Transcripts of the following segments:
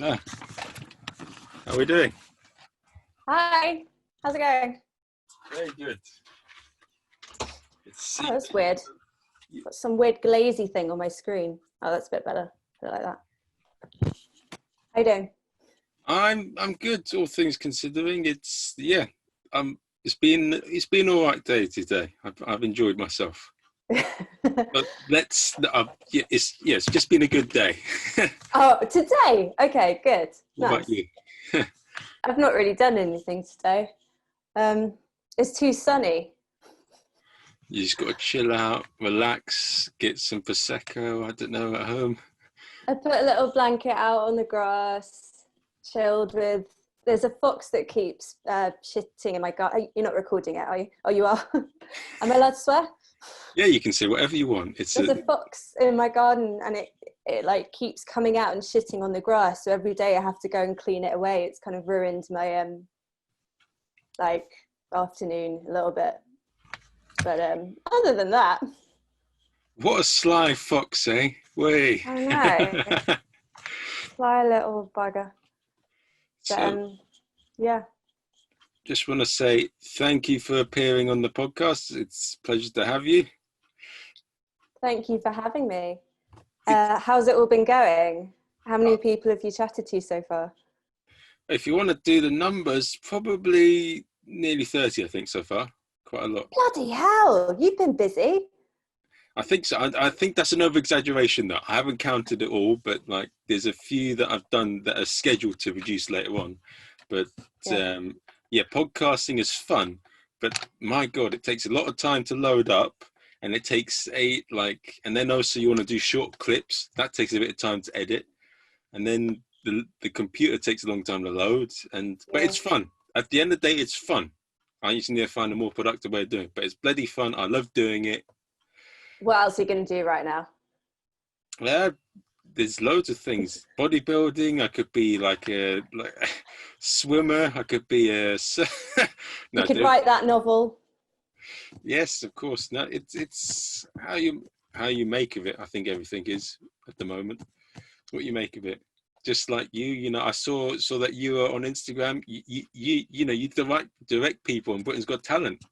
Ah, how are we doing? Hi, how's it going? Very good. Oh, that's weird. Got some weird glazy thing on my screen. Oh, that's a bit better. Put it like that. How you doing? I'm good. All things considering, it's been all right day today. I've enjoyed myself. But it's just been a good day. Oh, today? Okay, good. What about Nice. you? I've not really done anything today. It's too sunny. You just got to chill out, relax, get some prosecco. I don't know, at home. I put a little blanket out on the grass, chilled with. There's a fox that keeps shitting in my garden. You're not recording it, are you? Oh, you are. Am I allowed to swear? Yeah, you can say whatever you want. There's a fox in my garden, and it like keeps coming out and shitting on the grass. So every day I have to go and clean it away. It's kind of ruined my like afternoon a little bit. But other than that, What a sly fox, eh? Way. I don't know. Sly little bugger. But So, yeah. just want to say thank you for appearing on the podcast. It's a pleasure to have you. Thank you for having me. How's it all been going? How many people have you chatted to so far? If you want to do the numbers, probably nearly 30, I think, so far. Quite a lot. Bloody hell, you've been busy. I think so. I think that's an over-exaggeration, though. I haven't counted it all, but like there's a few that I've done that are scheduled to reduce later on. But Yeah. podcasting is fun, but my God, it takes a lot of time to load up, and it takes and then also you want to do short clips. That takes a bit of time to edit, and then the computer takes a long time to load. But Yeah. it's fun. At the end of the day, it's fun. I just need to find a more productive way of doing it, but it's bloody fun. I love doing it. What else are you going to do right now? Yeah, there's loads of things. Bodybuilding. I could be like a swimmer. I could be a. No, You could write that novel. yes, of course. No, it's how you make of it. I think everything is at the moment. What you make of it. Just like I saw that you were on Instagram. You direct people, and Britain's Got Talent.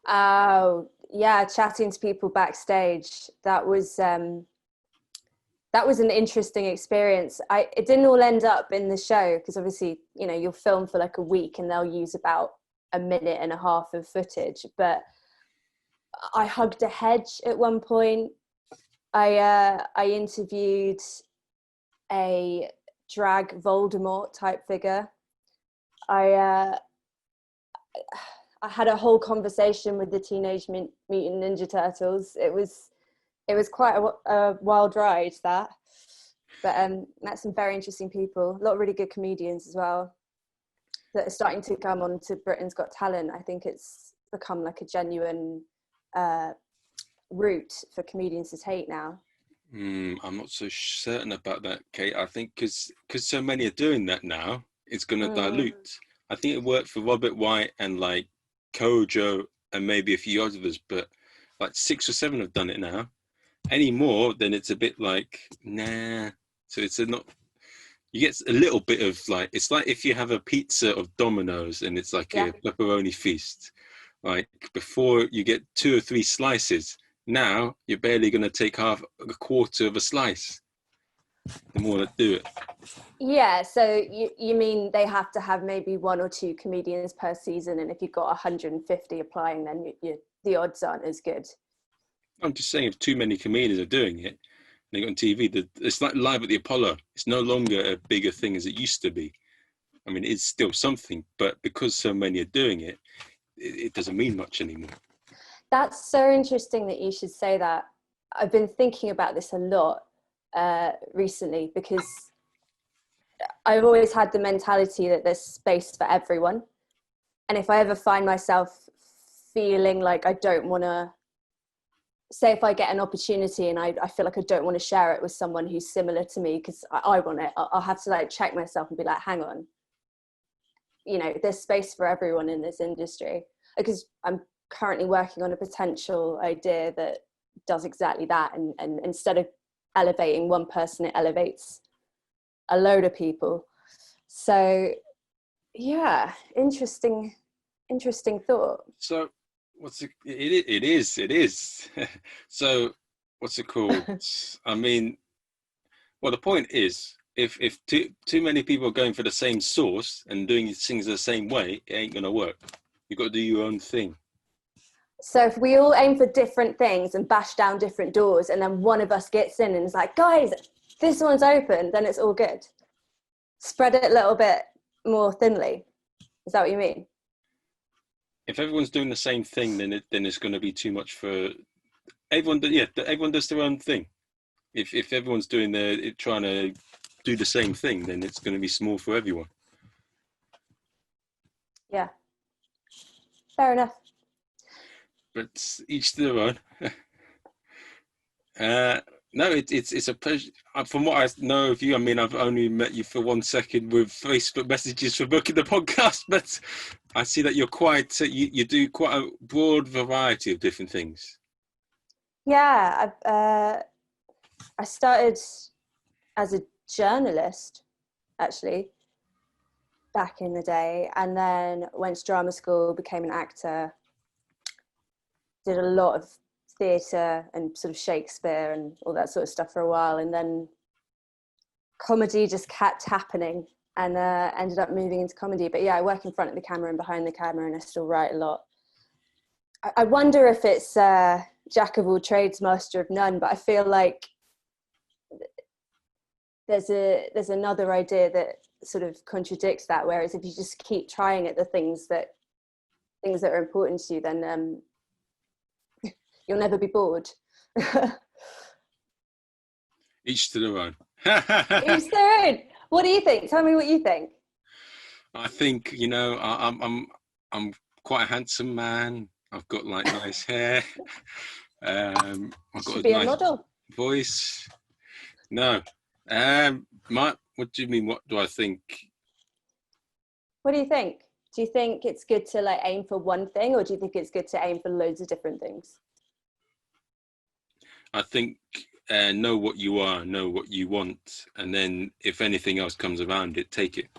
Oh, yeah, chatting to people backstage. That was an interesting experience. It didn't all end up in the show because obviously, you'll film for like a week and they'll use about a minute and a half of footage. But I hugged a hedge at one point. I interviewed a drag Voldemort type figure. I had a whole conversation with the Teenage Mutant Ninja Turtles. It was quite a wild ride, that. But met some very interesting people. A lot of really good comedians as well that are starting to come on to Britain's Got Talent. I think it's become like a genuine route for comedians to take now. I'm not so certain about that, Kate. I think because so many are doing that now, it's going to dilute. I think it worked for Robert White and like Kojo and maybe a few others, but like 6 or 7 have done it now. Any more, then it's a bit like, nah. So not, you get a little bit of like, it's like if you have a pizza of Domino's and it's like Yeah. a pepperoni feast. Like before you get 2 or 3 slices, now you're barely going to take a quarter of a slice. The more that do it. Yeah, so you mean they have to have maybe 1 or 2 comedians per season, and if you've got 150 applying, then the odds aren't as good. I'm just saying, if too many comedians are doing it, they got on TV, it's like Live at the Apollo. It's no longer a bigger thing as it used to be. I mean, it's still something, but because so many are doing it, it doesn't mean much anymore. That's so interesting that you should say that. I've been thinking about this a lot recently because I've always had the mentality that there's space for everyone. And if I ever find myself feeling like I don't want to, say if I get an opportunity and I feel like I don't want to share it with someone who's similar to me because I want it, I'll have to like check myself and be like, hang on, there's space for everyone in this industry. Because I'm currently working on a potential idea that does exactly that. And instead of elevating one person, it elevates a load of people. So yeah, interesting thought. So it is. So what's it called? I mean, well, the point is, if too many people are going for the same source and doing things the same way, it ain't gonna work. You've got to do your own thing. So if we all aim for different things and bash down different doors, and then one of us gets in and is like, guys, this one's open, then it's all good. Spread it a little bit more thinly. Is that what you mean? If everyone's doing the same thing, then it's going to be too much for everyone. Yeah, everyone does their own thing. If everyone's trying to do the same thing, then it's going to be small for everyone. Yeah, fair enough. But each to their own. No, it's a pleasure. From what I know of you, I mean, I've only met you for 1 second with Facebook messages for booking the podcast, but I see that you're quite, you do quite a broad variety of different things. Yeah, I started as a journalist, actually, back in the day, and then went to drama school, became an actor, did a lot of theatre and sort of Shakespeare and all that sort of stuff for a while, and then comedy just kept happening, and ended up moving into comedy. But yeah, I work in front of the camera and behind the camera, and I still write a lot. I wonder if it's jack of all trades, master of none, but I feel like there's another idea that sort of contradicts that, whereas if you just keep trying at the things that are important to you, then you'll never be bored. Each to their own. Each their own. What do you think? Tell me what you think. I think, I'm quite a handsome man. I've got like nice hair. I've got Should be a nice model. voice. No. What do you mean? What do I think? What do you think? Do you think it's good to like aim for one thing, or do you think it's good to aim for loads of different things? I think know what you are, know what you want, and then if anything else comes around it, take it.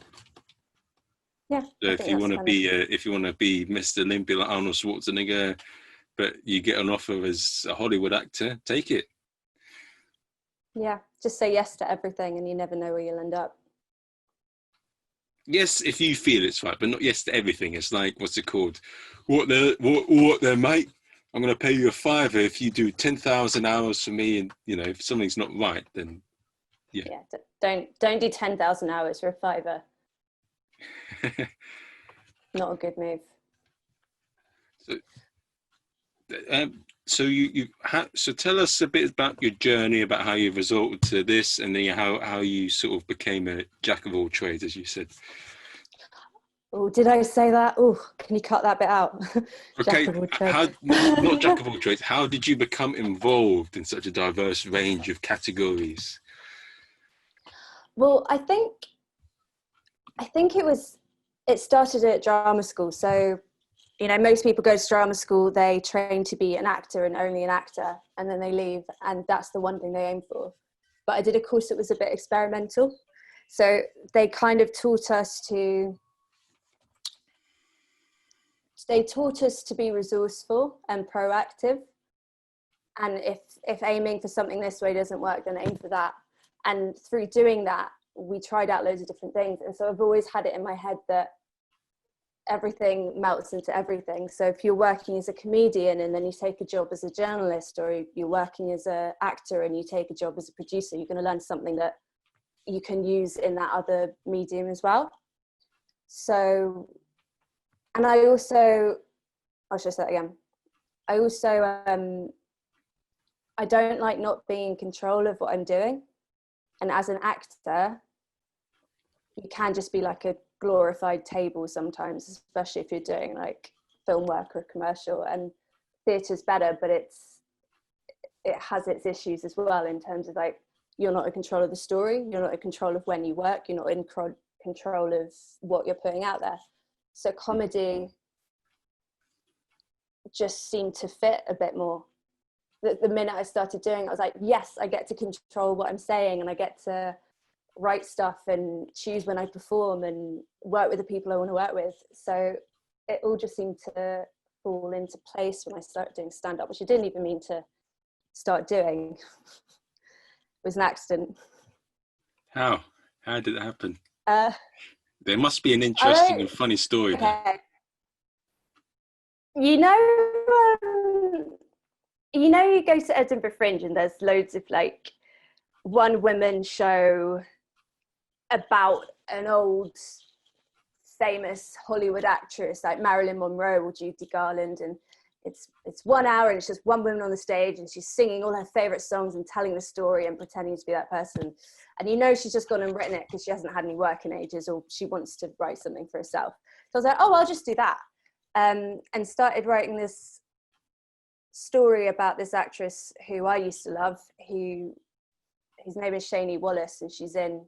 Yeah. So if you want to be Mr. Olympia like Arnold Schwarzenegger, but you get an offer as a Hollywood actor, take it. Yeah, just say yes to everything, and you never know where you'll end up. Yes, if you feel it's right, but not yes to everything. It's like, what's it called? What there, mate? I'm going to pay you $5 if you do 10,000 hours for me. And, if something's not right, then yeah. Yeah, don't do 10,000 hours for a $5. Not a good move. So tell us a bit about your journey, about how you resorted to this, and then how you sort of became a jack of all trades, as you said. Oh, did I say that? Oh, can you cut that bit out? Okay, not jack of all trades. How did you become involved in such a diverse range of categories? Well, I think it started at drama school. So, most people go to drama school, they train to be an actor and only an actor, and then they leave, and that's the one thing they aim for. But I did a course that was a bit experimental. So they kind of taught us to be resourceful and proactive. And if aiming for something this way doesn't work, then aim for that. And through doing that, we tried out loads of different things. And so I've always had it in my head that everything melts into everything. So if you're working as a comedian and then you take a job as a journalist, or you're working as an actor and you take a job as a producer, you're going to learn something that you can use in that other medium as well. So, and I'll just say that again. I don't like not being in control of what I'm doing. And as an actor, you can just be like a glorified table sometimes, especially if you're doing like film work or commercial. And theatre's better, but it has its issues as well, in terms of like, you're not in control of the story, you're not in control of when you work, you're not in control of what you're putting out there. So comedy just seemed to fit a bit more. The minute I started doing it, I was like, yes, I get to control what I'm saying, and I get to write stuff and choose when I perform and work with the people I want to work with. So it all just seemed to fall into place when I started doing stand-up, which I didn't even mean to start doing. It was an accident. How did it happen? Uh, There must be an interesting and funny story there. Okay. You you go to Edinburgh Fringe and there's loads of like one woman show about an old famous Hollywood actress like Marilyn Monroe or Judy Garland, and it's 1 hour and it's just one woman on the stage and she's singing all her favorite songs and telling the story and pretending to be that person. And she's just gone and written it because she hasn't had any work in ages, or she wants to write something for herself. So I was like, oh, I'll just do that. And started writing this story about this actress who I used to love, whose name is Shani Wallace, and she's in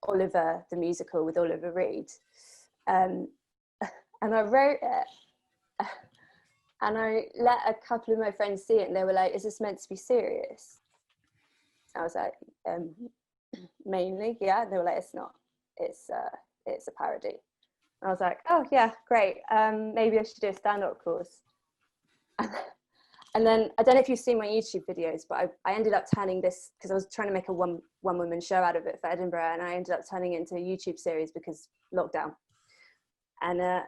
Oliver the musical with Oliver Reed. And I wrote it and I let a couple of my friends see it, and they were like, is this meant to be serious? I was like, mainly, yeah. They were like, it's not, it's a parody. And I was like, oh yeah, great. Maybe I should do a stand-up course. And then, I don't know if you've seen my YouTube videos, but I ended up turning this, because I was trying to make a one woman show out of it for Edinburgh, and I ended up turning it into a YouTube series because lockdown. And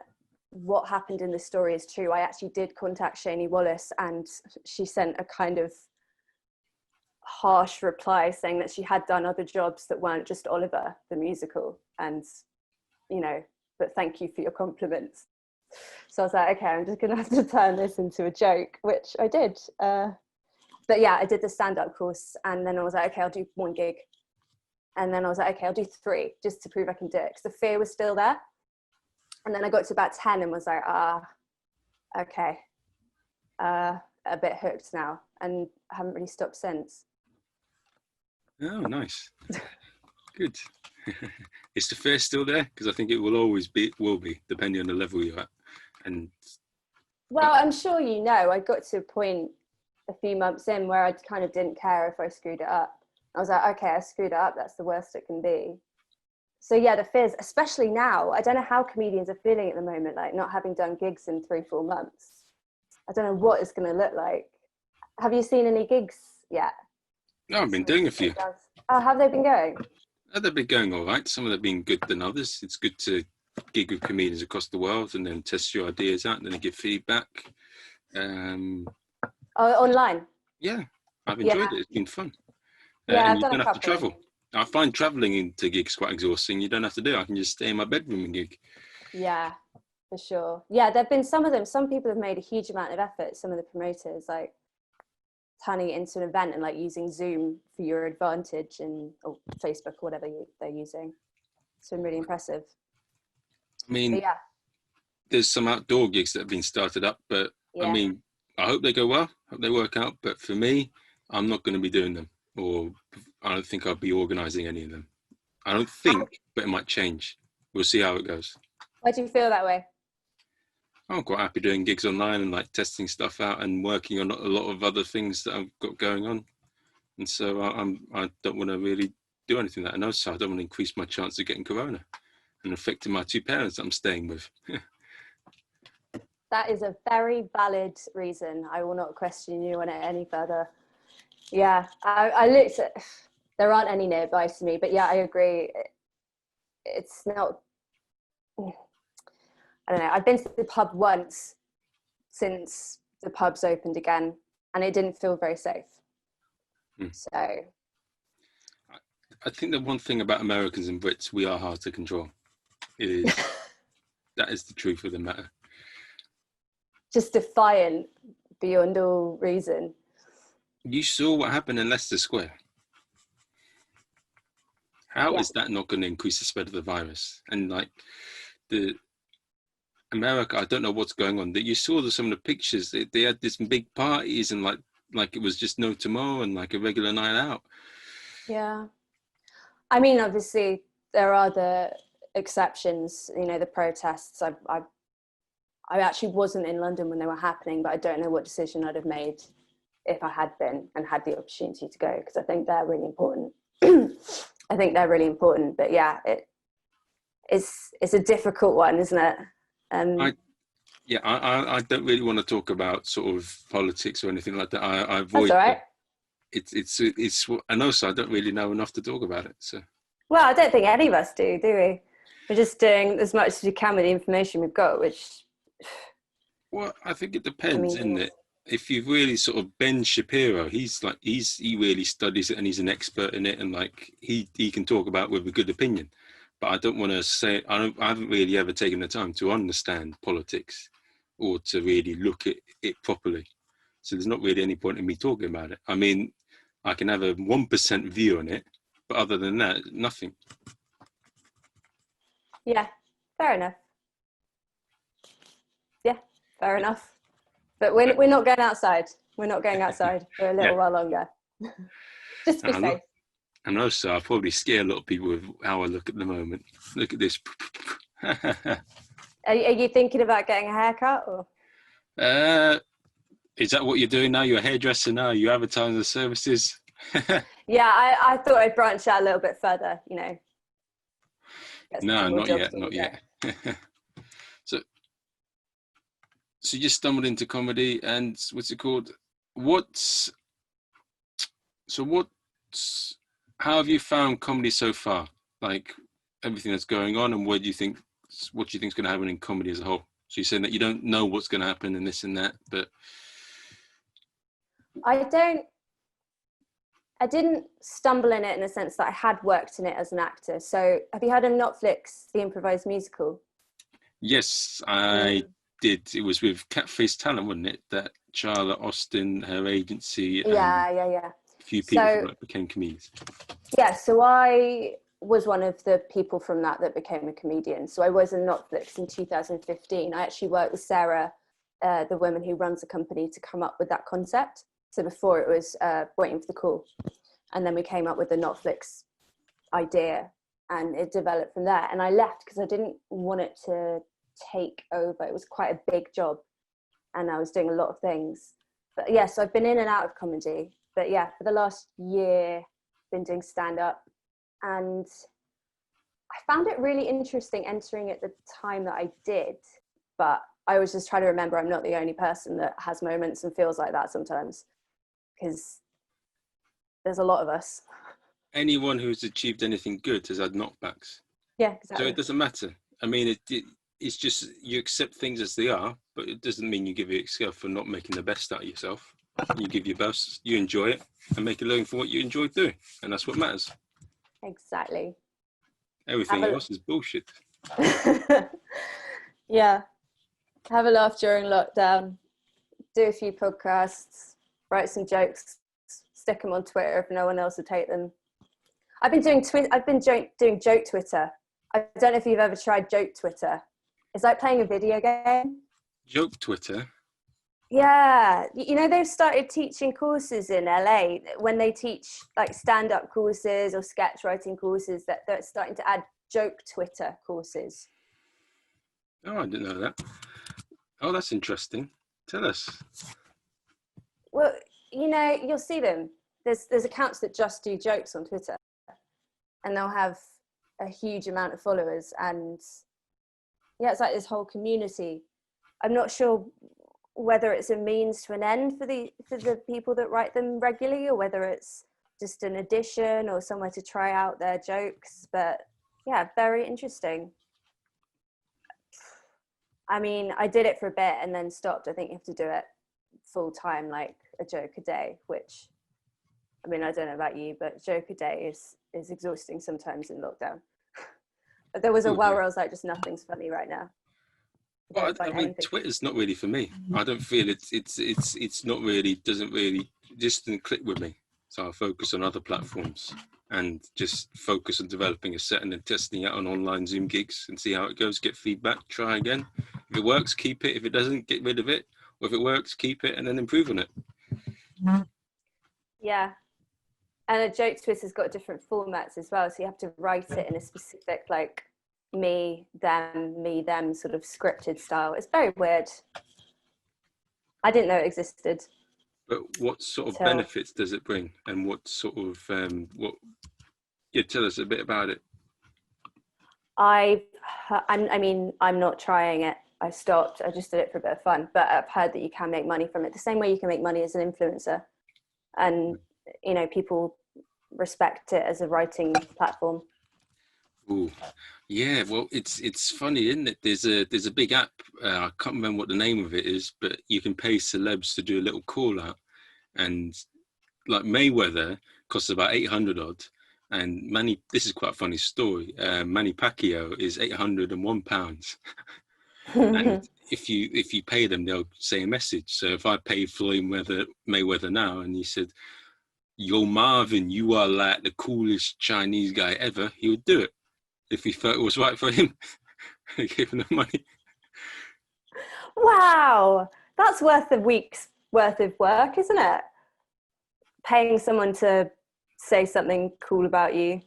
what happened in this story is true. I actually did contact Shani Wallace, and she sent a kind of harsh reply saying that she had done other jobs that weren't just Oliver the musical, and but thank you for your compliments. So I was like, okay, I'm just gonna have to turn this into a joke, which I did. But yeah, I did the stand-up course, and then I was like, okay, I'll do 1 gig, and then I was like, okay, I'll do 3 just to prove I can do it, because the fear was still there. And then I got to about 10 and was like, okay, a bit hooked now, and I haven't really stopped since. Oh, nice. Good. Is the fear still there? Because I think it will be, depending on the level you're at. And well, I'm sure I got to a point a few months in where I kind of didn't care if I screwed it up. I was like, okay, I screwed it up, that's the worst it can be. So yeah, the fears, especially now, I don't know how comedians are feeling at the moment, like not having done gigs in 3-4 months. I don't know what it's going to look like. Have you seen any gigs yet? No, I've been doing a few. Oh, have they been going? They've been going all right. Some of them have been good than others. It's good to gig with comedians across the world and then test your ideas out and then give feedback. Online? Yeah, I've enjoyed it. It's been fun. Yeah, and you don't have to travel. I find traveling into gigs quite exhausting. You don't have to do it. I can just stay in my bedroom and gig. Yeah, for sure. Yeah, there have been some of them. Some people have made a huge amount of effort. Some of the promoters, like turning it into an event and like using Zoom for your advantage, or Facebook or whatever they're using. It's been really impressive. I mean, yeah, there's some outdoor gigs that have been started up, but yeah. I mean, I hope they go well. Hope they work out. But for me, I'm not going to be doing them, or I don't think I'll be organising any of them. I don't think, but it might change. We'll see how it goes. Why do you feel that way? I'm quite happy doing gigs online and like testing stuff out and working on a lot of other things that I've got going on. And so I don't want to really do anything that I know. So I don't want to increase my chance of getting corona and affecting my 2 parents that I'm staying with. That is a very valid reason. I will not question you on it any further. Yeah, I looked at, there aren't any nearby to me, but yeah, I agree. It's not, I don't know. I've been to the pub once since the pubs opened again, and it didn't feel very safe. So I think the one thing about Americans and Brits, we are hard to control. That is the truth of the matter. Just defiant beyond all reason. You saw what happened in Leicester Square. How is that not going to increase the spread of the virus? And like America, I don't know what's going on. That you saw some of the pictures. They had this big parties and like it was just no tomorrow and like a regular night out. Yeah, I mean, obviously there are the exceptions. The protests. I actually wasn't in London when they were happening, but I don't know what decision I'd have made if I had been and had the opportunity to go, because I think they're really important. I think they're really important. But yeah, it's a difficult one, isn't it? I don't really want to talk about sort of politics or anything like that. I avoid that's all right. It's and also I don't really know enough to talk about it. So well, I don't think any of us do we? We're just doing as much as we can with the information we've got, which. Well, I think it depends, isn't it? If you've really sort of Ben Shapiro, he really studies it and he's an expert in it, and like he can talk about it with a good opinion. But I don't want to say I haven't really ever taken the time to understand politics or to really look at it properly. So there's not really any point in me talking about it. I mean, I can have a 1% view on it, but other than that, nothing. Yeah, fair enough. Yeah, fair enough. But we're not going outside. We're not going outside for a little while longer. Just to be safe. And also, I'll probably scare a lot of people with how I look at the moment. Look at this. Are you thinking about getting a haircut? Or? Is that what you're doing now? You're a hairdresser now? You advertising the services? Yeah, I thought I'd branch out a little bit further, you know. No, not yet. Not yet. So you just stumbled into comedy, and what's it called? How have you found comedy so far? Like everything that's going on, and what do you think is going to happen in comedy as a whole? So you're saying that you don't know what's going to happen and this and that, but I didn't stumble in it in the sense that I had worked in it as an actor. So have you heard of Netflix, the improvised musical? Yes, I did. It was with Catface Talent, wasn't it? That Charlotte Austin, her agency. Yeah. A few people became comedians. Yeah, so I was one of the people from that became a comedian. So I was in Netflix in 2015. I actually worked with Sarah, the woman who runs the company, to come up with that concept. So before it was Waiting for the Call. And then we came up with the Netflix idea and it developed from there. And I left because I didn't want it to take over. It was quite a big job and I was doing a lot of things. But yes, so I've been in and out of comedy. But yeah, for the last year, I've been doing stand-up. And I found it really interesting entering at the time that I did. But I was just trying to remember I'm not the only person that has moments and feels like that sometimes. Because there's a lot of us. Anyone who's achieved anything good has had knockbacks. Yeah, exactly. So it doesn't matter. I mean, it's just you accept things as they are, but it doesn't mean you give yourself for not making the best out of yourself. You give your best, you enjoy it, and make a living for what you enjoy doing, and that's what matters. Exactly. Everything else is bullshit. Yeah. Have a laugh during lockdown. Do a few podcasts. Write some jokes, stick them on Twitter if no one else will take them. I've been doing joke Twitter. I don't know if you've ever tried joke Twitter. It's like playing a video game. Joke Twitter? Yeah. You know, they've started teaching courses in LA when they teach like stand-up courses or sketch writing courses that they're starting to add joke Twitter courses. Oh, I didn't know that. Oh, that's interesting. Tell us. Well, you know, you'll see them. There's accounts that just do jokes on Twitter and they'll have a huge amount of followers. And yeah, it's like this whole community. I'm not sure whether it's a means to an end for the people that write them regularly or whether it's just an addition or somewhere to try out their jokes. But yeah, very interesting. I mean, I did it for a bit and then stopped. I think you have to do it full time, like a joke a day, which, I mean, I don't know about you, but joke a day is exhausting sometimes in lockdown. But there was a while where I was like, just nothing's funny right now. Well, I mean, Twitter's not really for me. I don't feel it's not really, doesn't click with me. So I'll focus on other platforms and just focus on developing a set and then testing it on online Zoom gigs and see how it goes, get feedback, try again. If it works, keep it. If it doesn't, get rid of it. Or if it works, keep it and then improve on it. Yeah. And a joke Twitter's got different formats as well. So you have to write it in a specific, like, me, them sort of scripted style. It's very weird. I didn't know it existed. But what sort of benefits does it bring? And what sort of, Yeah, tell us a bit about it. I mean, I'm not trying it. I stopped. I just did it for a bit of fun. But I've heard that you can make money from it the same way you can make money as an influencer. And, you know, people respect it as a writing platform. Ooh. Yeah, well, it's funny, isn't it? There's a big app. I can't remember what the name of it is, but you can pay celebs to do a little call out, and like Mayweather costs about 800 odd, and Manny. This is quite a funny story. Manny Pacquiao is £801, and if you pay them, they'll say a message. So if I pay Floyd Mayweather now, and he said, "Yo, Marvin, you are like the coolest Chinese guy ever," he would do it if he felt it was right for him. Give him the money. Wow, that's worth a week's worth of work, isn't it? Paying someone to say something cool about you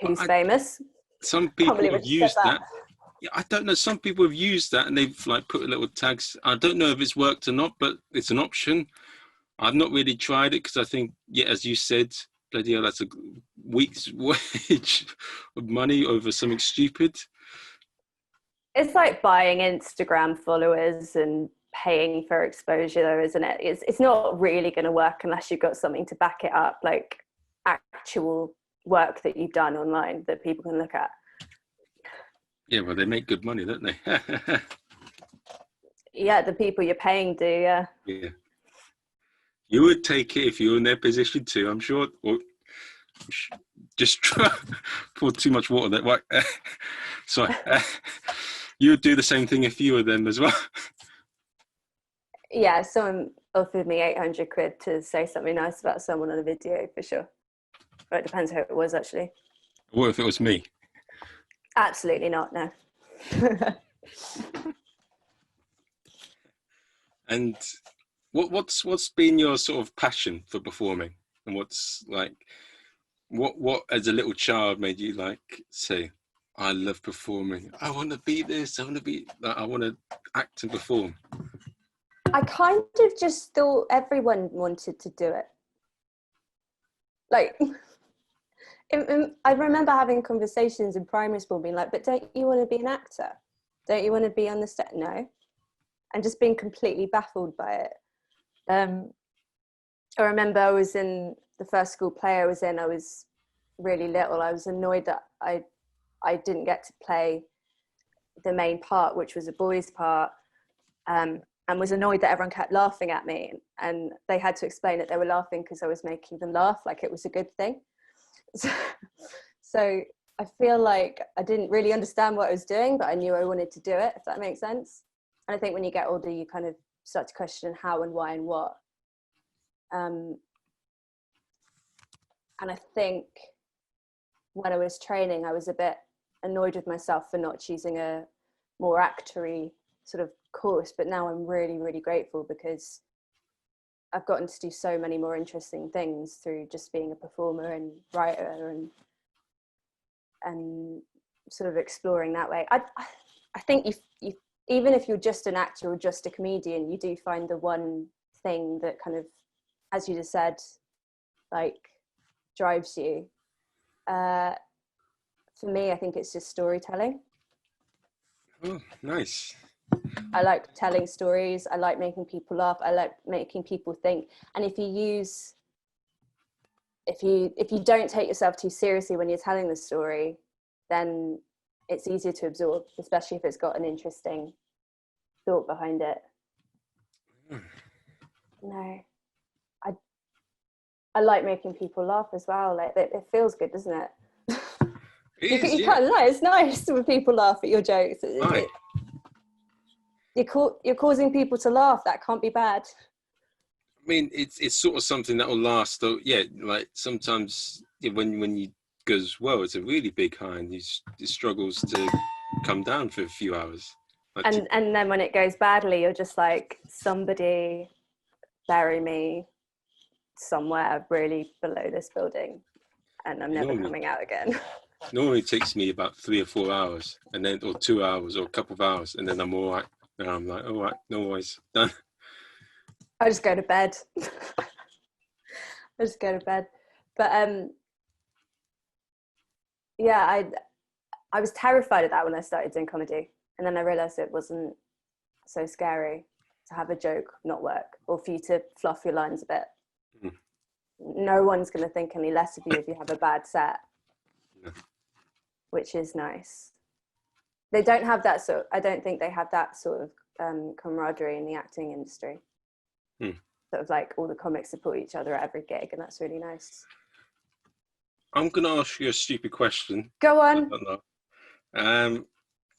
who's famous. Some people have used that. Yeah, I don't know. Some people have used that and they've like put little tags. I don't know if it's worked or not, but it's an option. I've not really tried it because I think, yeah, as you said, bloody hell, that's a week's wage of money over something stupid. It's like buying Instagram followers and paying for exposure, though, isn't it? It's not really going to work unless you've got something to back it up, like actual work that you've done online that people can look at. Yeah, well, they make good money, don't they? Yeah, the people you're paying do, yeah. Yeah. You would take it if you were in their position too, I'm sure. Or just pour too much water there. Right. Sorry. You would do the same thing if you were them as well. Yeah, someone offered me 800 quid to say something nice about someone on a video, for sure. But it depends who it was, actually. What if it was me? Absolutely not, no. And what's been your sort of passion for performing, and what's like what as a little child made you like say, I love performing, I want to be this, I want to act and perform? I kind of just thought everyone wanted to do it. Like, I remember having conversations in primary school being like, but don't you want to be an actor? Don't you want to be on the stage? No. And just being completely baffled by it. I remember I was in the first school play I was in, I was really little. I was annoyed that I didn't get to play the main part, which was a boy's part, and was annoyed that everyone kept laughing at me. And they had to explain that they were laughing because I was making them laugh, like it was a good thing. So I feel like I didn't really understand what I was doing, but I knew I wanted to do it, if that makes sense. And I think when you get older, you kind of start to question how and why and what. And I think when I was training, I was a bit annoyed with myself for not choosing a more actory sort of course. But now I'm really, really grateful because I've gotten to do so many more interesting things through just being a performer and writer and sort of exploring that way. I think you even if you're just an actor or just a comedian, you do find the one thing that kind of, as you just said, like drives you. For me, I think it's just storytelling. Oh, nice. I like telling stories. I like making people laugh. I like making people think. And if you don't take yourself too seriously when you're telling the story, then it's easier to absorb, especially if it's got an interesting thought behind it. No, I like making people laugh as well. Like it feels good, doesn't it? You can't lie. It's nice when people laugh at your jokes. You're causing people to laugh. That can't be bad. I mean, it's sort of something that will last, though. Yeah, like sometimes when you goes well, it's a really big high, and it struggles to come down for a few hours. And then when it goes badly, you're just like, somebody bury me somewhere really below this building, and I'm never coming out again. Normally it takes me about 3 or 4 hours, and then or 2 hours or a couple of hours, and then I'm all right. And I'm like, all right, no worries, done. I just go to bed. But yeah, I was terrified of that when I started doing comedy, and then I realized it wasn't so scary to have a joke not work, or for you to fluff your lines a bit. Mm. No one's going to think any less of you if you have a bad set, No. which is nice. They don't have that sort. I don't think they have that sort of camaraderie in the acting industry. Sort of like all the comics support each other at every gig, and that's really nice. I'm going to ask you a stupid question. Go on.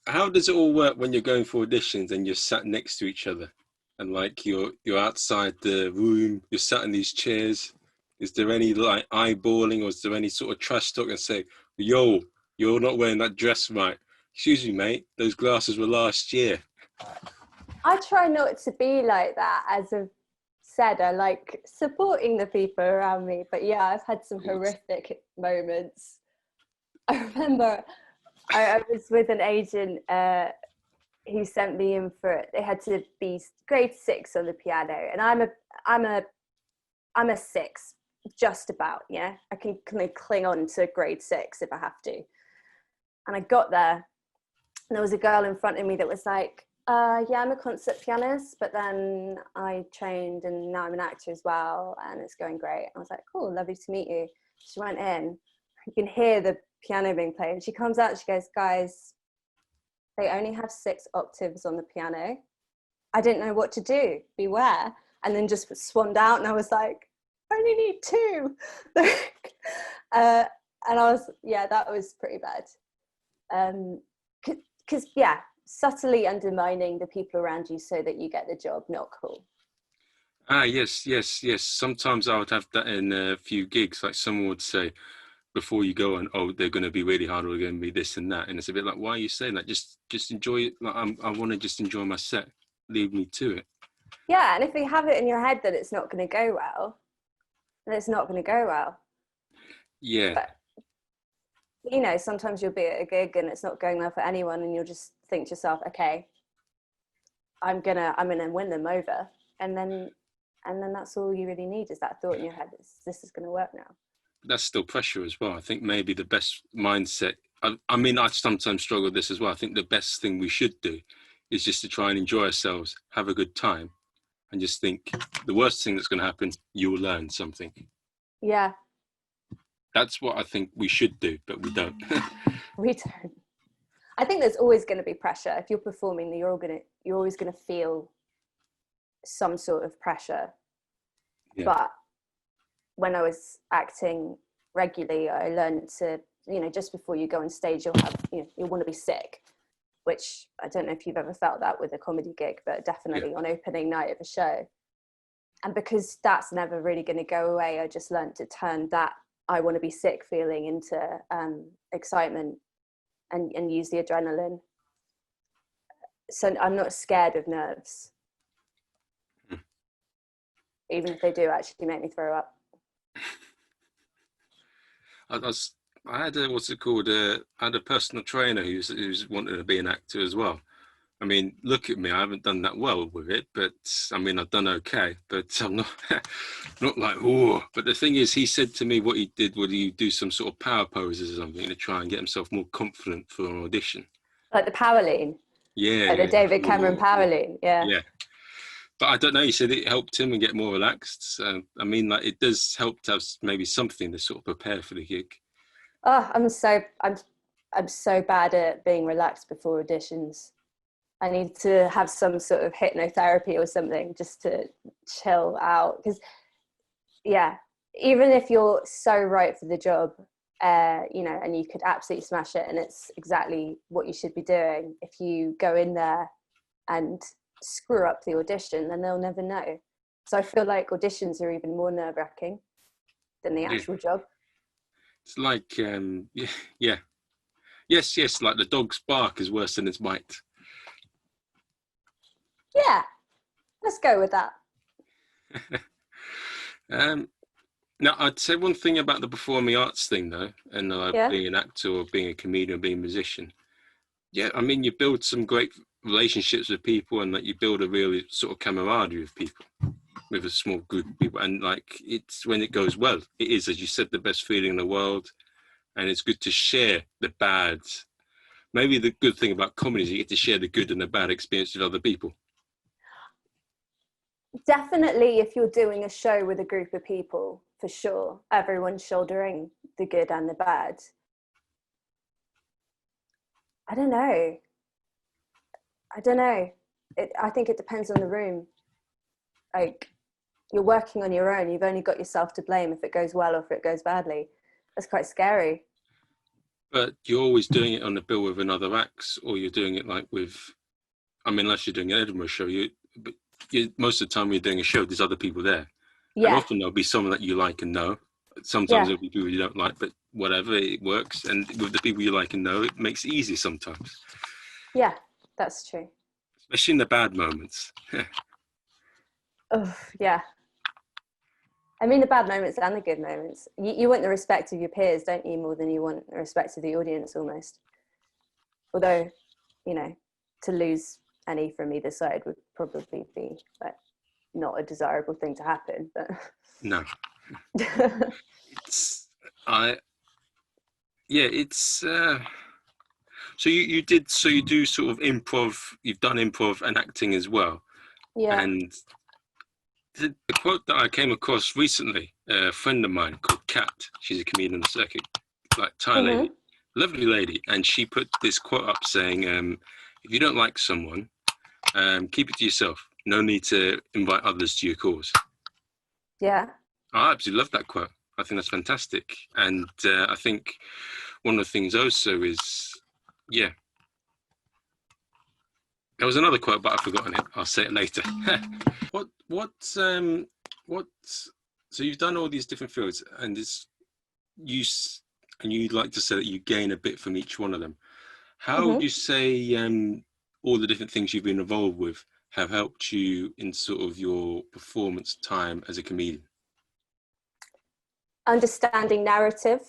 How does it all work when you're going for auditions and you're sat next to each other, and like you're outside the room, you're sat in these chairs? Is there any like eyeballing, or is there any sort of trash talk and say, "Yo, you're not wearing that dress right. Excuse me, mate. Those glasses were last year." I try not to be like that. As I've said, I like supporting the people around me. But yeah, I've had some horrific moments. I remember I was with an agent who sent me in for it. They had to be grade 6 on the piano, and I'm a 6, just about. Yeah, I can kind of cling on to grade 6 if I have to. And I got there, and there was a girl in front of me that was like, yeah, I'm a concert pianist, but then I trained and now I'm an actor as well, and it's going great. And I was like, cool, lovely to meet you. She went in, you can hear the piano being played, and she comes out and she goes, guys, they only have 6 octaves on the piano. I didn't know what to do, beware. And then just swanned out, and I was like, I only need 2. And I was, yeah, that was pretty bad. Because yeah, subtly undermining the people around you so that you get the job, not cool. Yes. Sometimes I would have that in a few gigs. Like someone would say before you go on, "Oh, they're going to be really hard, or they're going to be this and that," and it's a bit like, why are you saying that? Just enjoy it. Like I want to just enjoy my set. Leave me to it. Yeah, and if you have it in your head that it's not going to go well, then it's not going to go well. Yeah. But, you know, sometimes you'll be at a gig and it's not going well for anyone, and you'll just think to yourself, okay, I'm gonna win them over, and then that's all you really need is that thought in your head. This is gonna work now. That's still pressure as well. I think maybe the best mindset, I mean, I sometimes struggle with this as well. I think the best thing we should do is just to try and enjoy ourselves, have a good time, and just think the worst thing that's going to happen, you will learn something. Yeah. That's what I think we should do, but we don't. We don't. I think there's always going to be pressure. If you're performing, you're always going to feel some sort of pressure. Yeah. But when I was acting regularly, I learned to, you know, just before you go on stage, you'll want to be sick, which I don't know if you've ever felt that with a comedy gig, but definitely on opening night of a show. And because that's never really going to go away, I just learned to turn that I want to be sick feeling into excitement and use the adrenaline. So I'm not scared of nerves, even if they do actually make me throw up. I had a personal trainer who's wanted to be an actor as well. I mean, look at me, I haven't done that well with it, but I mean, I've done okay, but I'm not like, oh. But the thing is, he said to me what he did, would he do some sort of power poses or something to try and get himself more confident for an audition? Like the power lean? Yeah. Like the David Cameron power lean, yeah. Yeah. But I don't know, he said it helped him and get more relaxed. So, I mean, like, it does help to have maybe something to sort of prepare for the gig. Oh, I'm so bad at being relaxed before auditions. I need to have some sort of hypnotherapy or something just to chill out. Because, yeah, even if you're so right for the job, you know, and you could absolutely smash it and it's exactly what you should be doing, if you go in there and screw up the audition, then they'll never know. So I feel like auditions are even more nerve-wracking than the actual job. It's like, yes, like the dog's bark is worse than its bite. Yeah, let's go with that. Now, I'd say one thing about the performing arts thing, though, and being an actor or being a comedian or being a musician. Yeah, I mean, you build some great relationships with people, and like you build a really sort of camaraderie with people, with a small group of people. And like, it's when it goes well, it is, as you said, the best feeling in the world. and it's good to share the bad. Maybe the good thing about comedy is you get to share the good and the bad experience with other people. Definitely, if you're doing a show with a group of people, for sure, everyone's shouldering the good and the bad. I don't know. I think it depends on the room. Like, you're working on your own. You've only got yourself to blame if it goes well or if it goes badly. That's quite scary. But you're always doing it on the bill with another acts, or you're doing it like with, I mean, unless you're doing an Edinburgh show, most of the time when you're doing a show, there's other people there. Yeah. And often there'll be someone that you like and know. Sometimes there'll be people you don't like, but whatever, it works. And with the people you like and know, it makes it easy sometimes. Yeah, that's true. Especially in the bad moments. Oh, yeah. I mean, the bad moments and the good moments. You want the respect of your peers, don't you, more than you want the respect of the audience, almost. Although, you know, to lose any from either side would probably be like not a desirable thing to happen. But no, So you do sort of improv. You've done improv and acting as well. Yeah. And the quote that I came across recently, a friend of mine called Kat, she's a comedian on the circuit, like Thai lady, lovely lady, and she put this quote up saying, if you don't like someone, keep it to yourself. No need to invite others to your cause. Yeah. I absolutely love that quote. I think that's fantastic. And I think one of the things also is, yeah. There was another quote, but I've forgotten it. I'll say it later. So you've done all these different fields, and you'd like to say that you gain a bit from each one of them. How would you say all the different things you've been involved with have helped you in sort of your performance time as a comedian? Understanding narrative,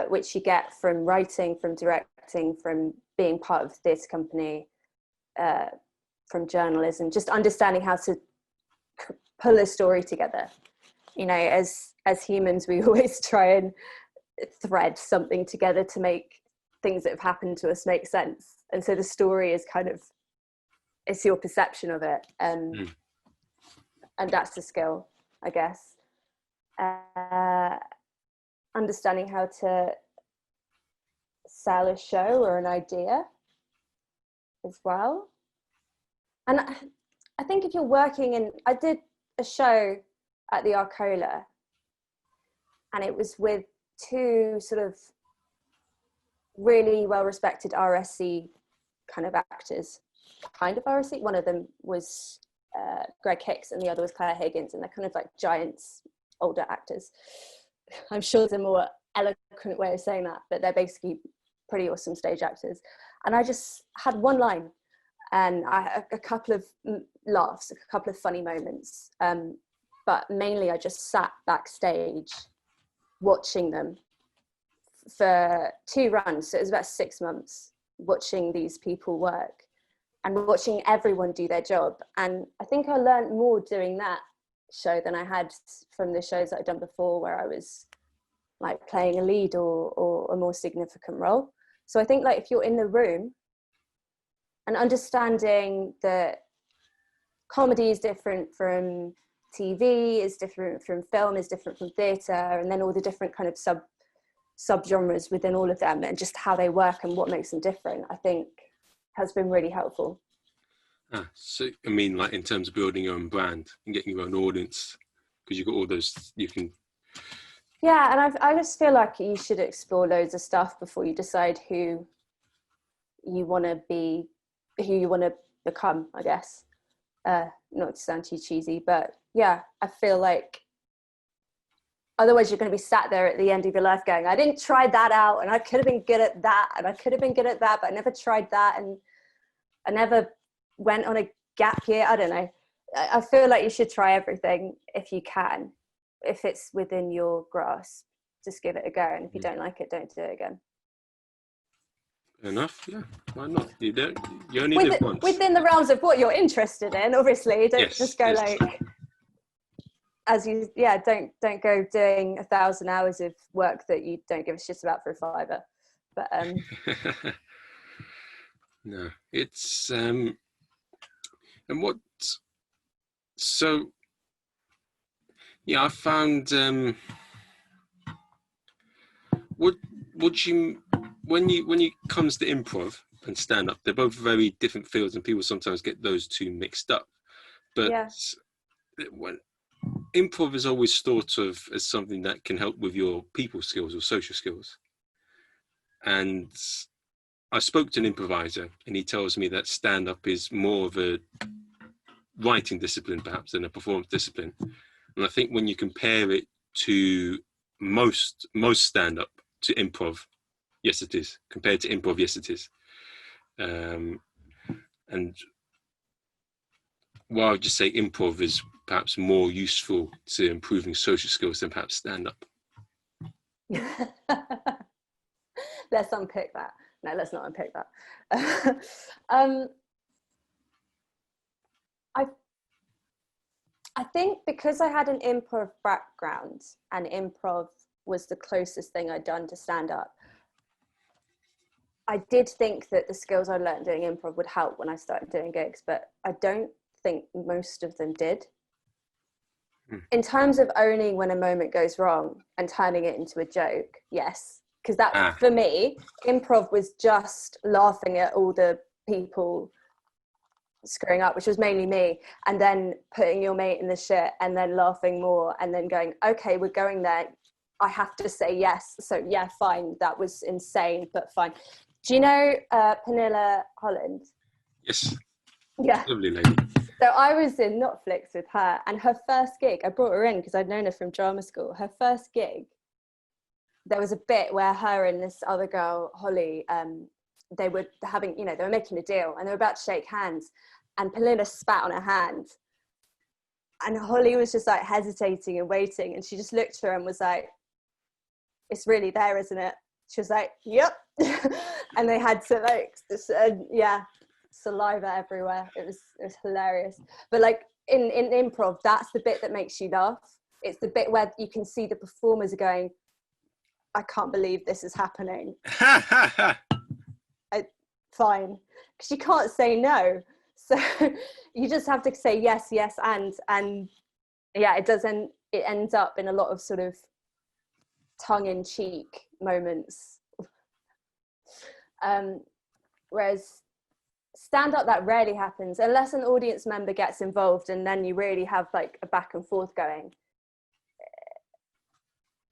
which you get from writing, from directing, from being part of a theatre company, from journalism, just understanding how to pull a story together. You know, as humans, we always try and thread something together to make things that have happened to us make sense. And so the story is kind of, it's your perception of it. And that's the skill, I guess. Understanding how to sell a show or an idea as well. And I think if you're working in, I did a show at the Arcola, and it was with two sort of really well-respected RSC kind of actors, kind of RSC. One of them was Greg Hicks and the other was Claire Higgins, and they're kind of like giants, older actors. I'm sure there's a more eloquent way of saying that, but they're basically pretty awesome stage actors. And I just had one line and a couple of laughs, a couple of funny moments. But mainly I just sat backstage watching them for 2 runs. So it was about 6 months watching these people work and watching everyone do their job. And I think I learned more doing that show than I had from the shows that I'd done before, where I was like playing a lead or a more significant role. So I think like if you're in the room and understanding that comedy is different from TV, is different from film, is different from theatre, and then all the different kind of sub-genres within all of them, and just how they work and what makes them different, I think has been really helpful. So I mean, like in terms of building your own brand and getting your own audience, because you've got all those, you can. Yeah, and I just feel like you should explore loads of stuff before you decide who you want to be, who you want to become, I guess. Not to sound too cheesy, but yeah, I feel like otherwise you're going to be sat there at the end of your life going, I didn't try that out, and I could have been good at that, and I could have been good at that, but I never tried that, and I never went on a gap year. I don't know. I feel like you should try everything if you can. If it's within your grasp, just give it a go. And if you don't like it, don't do it again. Enough, yeah. Why not? You only live once. Within the realms of what you're interested in, obviously. Don't just go like... as you, yeah, don't go doing 1,000 hours of work that you don't give a shit about for a fiver. But no, it's and what? So yeah, I found what you when you comes to improv and stand up, they're both very different fields, and people sometimes get those two mixed up. But yeah, when improv is always thought of as something that can help with your people skills or social skills, and I spoke to an improviser, and he tells me that stand up is more of a writing discipline perhaps than a performance discipline. And I think when you compare it to most stand up to improv, yes it is. Compared to improv, yes it is. And while I would just say improv is perhaps more useful to improving social skills than perhaps stand up. let's unpick that. No, let's not unpick that. I think because I had an improv background and improv was the closest thing I'd done to stand up, I did think that the skills I learned doing improv would help when I started doing gigs, but I don't think most of them did. In terms of owning when a moment goes wrong and turning it into a joke, yes. Because that, for me, improv was just laughing at all the people screwing up, which was mainly me, and then putting your mate in the shit and then laughing more and then going, okay, we're going there. I have to say yes. So yeah, fine. That was insane, but fine. Do you know Pernilla Holland? Yes. Yeah. Lovely lady. So I was in Netflix with her, and her first gig, I brought her in because I'd known her from drama school. Her first gig, there was a bit where her and this other girl, Holly, they were having, they were making a deal and they were about to shake hands, and Pernilla spat on her hand. And Holly was just like hesitating and waiting, and she just looked at her and was like, it's really there, isn't it? She was like, yep. And they had to like, saliva everywhere. It was hilarious. But like in improv, that's the bit that makes you laugh. It's the bit where you can see the performers are going, I can't believe this is happening. Fine. Because you can't say no. So you just have to say yes, and yeah, it ends up in a lot of sort of tongue-in-cheek moments. Whereas stand-up, that rarely happens unless an audience member gets involved, and then you really have like a back and forth going.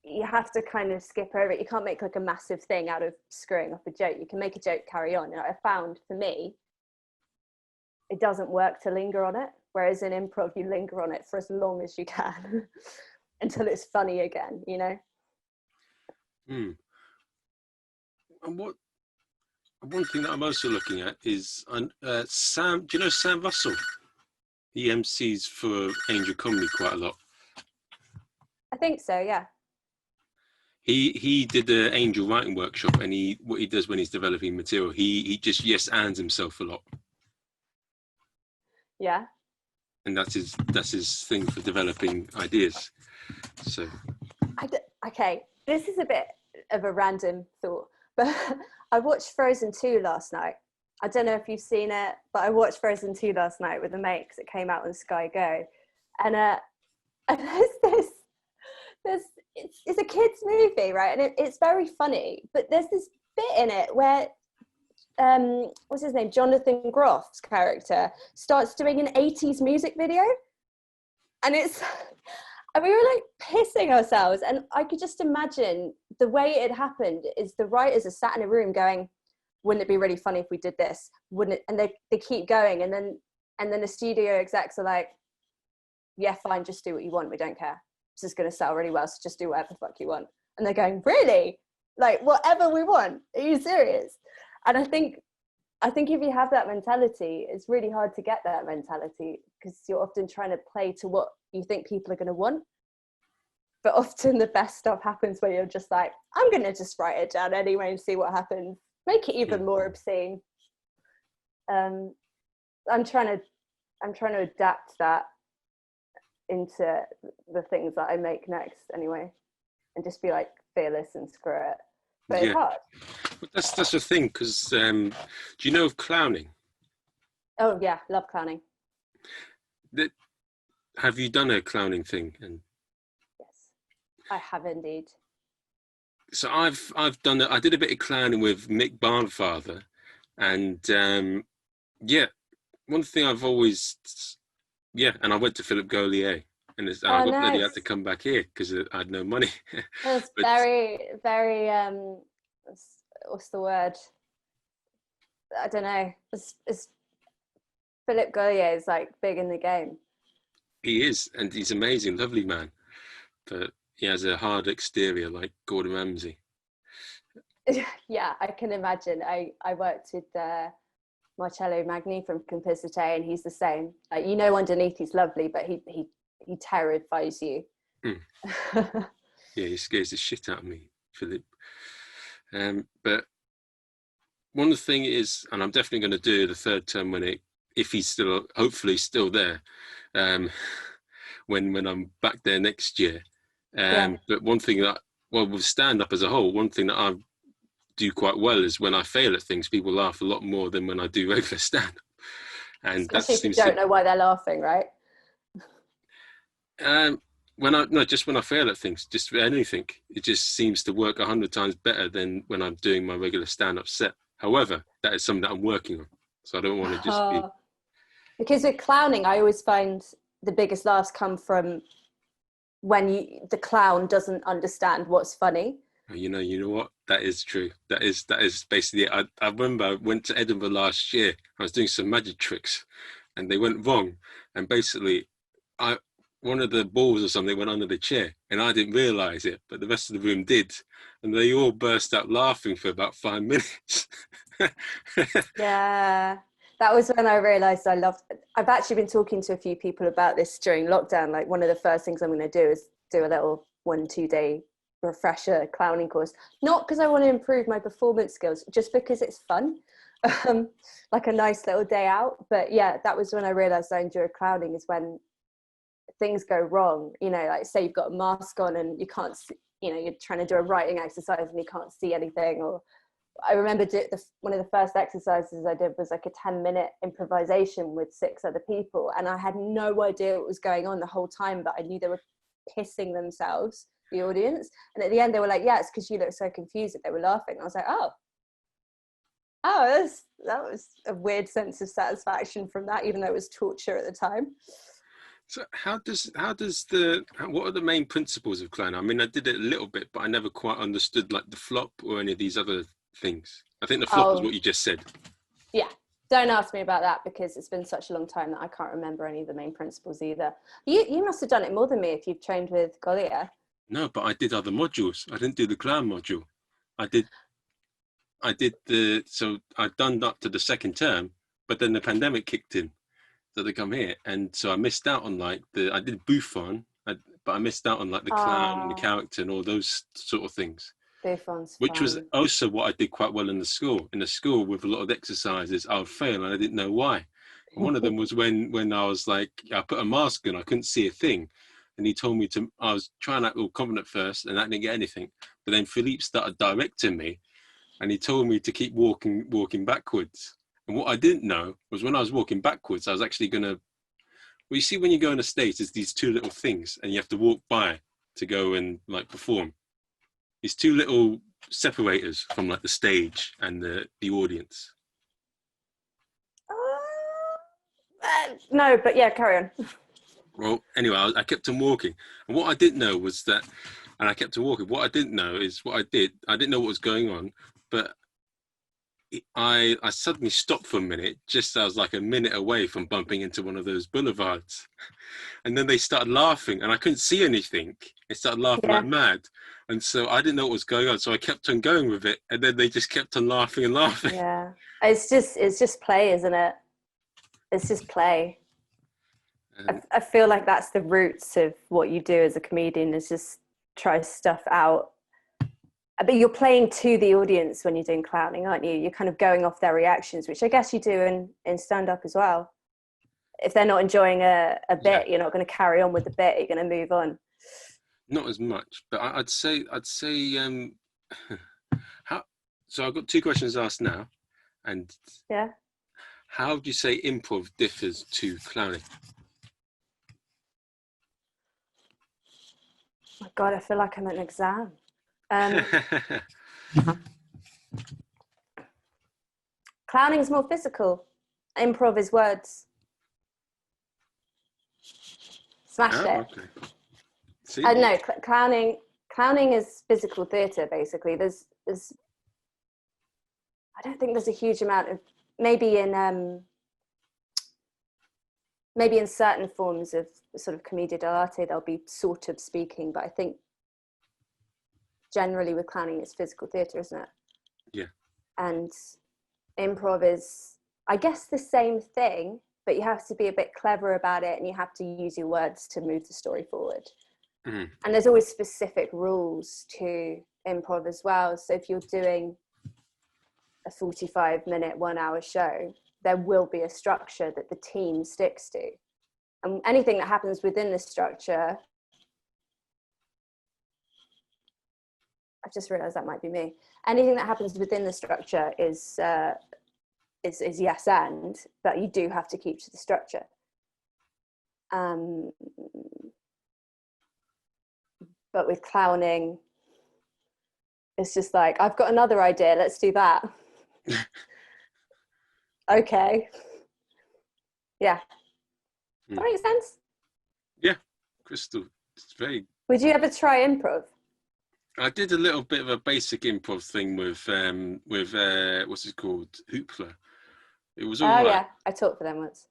You have to kind of skip over it. You can't make like a massive thing out of screwing up a joke. You can make a joke carry on. And I found, for me, it doesn't work to linger on it. Whereas in improv, you linger on it for as long as you can until it's funny again, And one thing that I'm also looking at is Sam. Do you know Sam Russell? He MCs for Angel Comedy quite a lot. I think so, yeah. He did the Angel writing workshop, and what he does when he's developing material, he just yes ands himself a lot. Yeah. And that's his thing for developing ideas. So. Okay, this is a bit of a random thought, but I watched Frozen 2 last night. I don't know if you've seen it, but I watched Frozen 2 last night with a mate because it came out on Sky Go. And it's a kids movie, right? And it's very funny, but there's this bit in it where what's his name, Jonathan Groff's character starts doing an 80s music video, and and we were like pissing ourselves. And I could just imagine the way it happened is the writers are sat in a room going, wouldn't it be really funny if we did this? Wouldn't it? And they keep going, and then the studio execs are like, yeah, fine, just do what you want, we don't care, this is going to sell really well, so just do whatever the fuck you want. And they're going, really? Like, whatever we want? Are you serious? And I think if you have that mentality, it's really hard to get that mentality, because you're often trying to play to what you think people are going to want. But often the best stuff happens where you're just like, I'm going to just write it down anyway and see what happens. Make it even more obscene. I'm trying to adapt that into the things that I make next anyway, and just be like fearless and screw it. But it's hard. But that's the thing, because do you know of clowning? Oh yeah, love clowning. Have you done a clowning thing? And Yes, I have indeed. so I've done it. I did a bit of clowning with Mick Barnfather, and one thing I've always and I went to Philip Gaulier, and I got bloody had to come back here because I had no money. It's very, very what's the word? I don't know. It's Philip Gaulier is like big in the game. He is, and he's amazing, lovely man, but he has a hard exterior like Gordon Ramsay. Yeah, I can imagine. I worked with Marcello Magni from Complicite, and he's the same. Like, you know, underneath he's lovely, but he terrifies you. Yeah, he scares the shit out of me, Philip. But one of the things is, and I'm definitely going to do the third term if he's still, hopefully still there, when I'm back there next year. But one thing with stand-up as a whole, one thing that I do quite well is when I fail at things, people laugh a lot more than when I do regular stand-up. And especially if you don't know why they're laughing, right? When I fail at things, just anything, it just seems to work 100 times better than when I'm doing my regular stand-up set. However, that is something that I'm working on, so I don't want to just be. Because with clowning, I always find the biggest laughs come from when the clown doesn't understand what's funny. You know what? That is true. That is basically it. I remember I went to Edinburgh last year. I was doing some magic tricks, and they went wrong. And basically, one of the balls or something went under the chair, and I didn't realise it, but the rest of the room did, and they all burst out laughing for about 5 minutes. Yeah, that was when I realised I loved it. I've actually been talking to a few people about this during lockdown. Like, one of the first things I'm going to do is do a little 1-2 day refresher clowning course, not because I want to improve my performance skills, just because it's fun. Like a nice little day out. But yeah, that was when I realised I enjoy clowning, is when things go wrong, you know, like say you've got a mask on and you can't see, you know, you're trying to do a writing exercise and you can't see anything. Or I remember one of the first exercises I did was like a 10-minute improvisation with 6 other people, and I had no idea what was going on the whole time, but I knew they were pissing themselves, the audience, and at the end they were like, yeah, it's because you look so confused, that they were laughing. I was like, oh, that was a weird sense of satisfaction from that, even though it was torture at the time. So what are the main principles of clowning? I mean, I did it a little bit, but I never quite understood like the flop or any of these other things. I think the flop is what you just said. Yeah, don't ask me about that, because it's been such a long time that I can't remember any of the main principles either. You must have done it more than me if you've trained with Gaulier. No, but I did other modules. I didn't do the clown module. So I'd done up to the second term, but then the pandemic kicked in. So they come here, and so I missed out on I did Buffon, but I missed out on like the clown and the character and all those sort of things. Buffon's which fun. was also what I did quite well in the school. In the school, with a lot of exercises, I would fail, and I didn't know why. And one of them was when I was like, I put a mask on, I couldn't see a thing, and he told me I was trying to act all confident first, and I didn't get anything. But then Philippe started directing me, and he told me to keep walking backwards. And what I didn't know was when I was walking backwards, I was actually going to... Well, you see, when you go on a stage, there's these 2 little things, and you have to walk by to go and like perform. These 2 little separators from like the stage and the audience. No, but yeah, carry on. Well, anyway, I kept on walking, and what I didn't know was that, and I kept on walking. What I didn't know is what I didn't know what was going on, but I suddenly stopped for a minute, just as I was like a minute away from bumping into one of those boulevards. And then they started laughing, and I couldn't see anything. They started laughing like mad. And so I didn't know what was going on. So I kept on going with it. And then they just kept on laughing and laughing. Yeah. It's just play, isn't it? It's just play. I feel like that's the roots of what you do as a comedian, is just try stuff out. But you're playing to the audience when you're doing clowning, aren't you? You're kind of going off their reactions, which I guess you do in stand-up as well. if they're not enjoying a bit, you're not going to carry on with the bit. You're going to move on. Not as much, but I'd say how. So I've got 2 questions asked now, and yeah, how do you say improv differs to clowning? Oh my God, I feel like I'm at an exam. Clowning is more physical. Improv is words. Smashed it. Okay. See, No, clowning is physical theatre. Basically, there's I don't think there's a huge amount of maybe in certain forms of sort of commedia dell'arte there'll be sort of speaking, but I think generally with clowning it's physical theatre, isn't it? Yeah. And improv is, I guess, the same thing, but you have to be a bit clever about it and you have to use your words to move the story forward. Mm-hmm. And there's always specific rules to improv as well. So if you're doing a 45-minute, 1-hour show, there will be a structure that the team sticks to. And anything that happens within the structure, I've just realized that might be me. Anything that happens within the structure is yes and, but you do have to keep to the structure. But with clowning, it's just like, I've got another idea, let's do that. Okay. Yeah. That makes sense? Yeah, Crystal. It's very... Would you ever try improv? I did a little bit of a basic improv thing with what's it called? Hoopla. It was all right. Yeah, I taught for them once.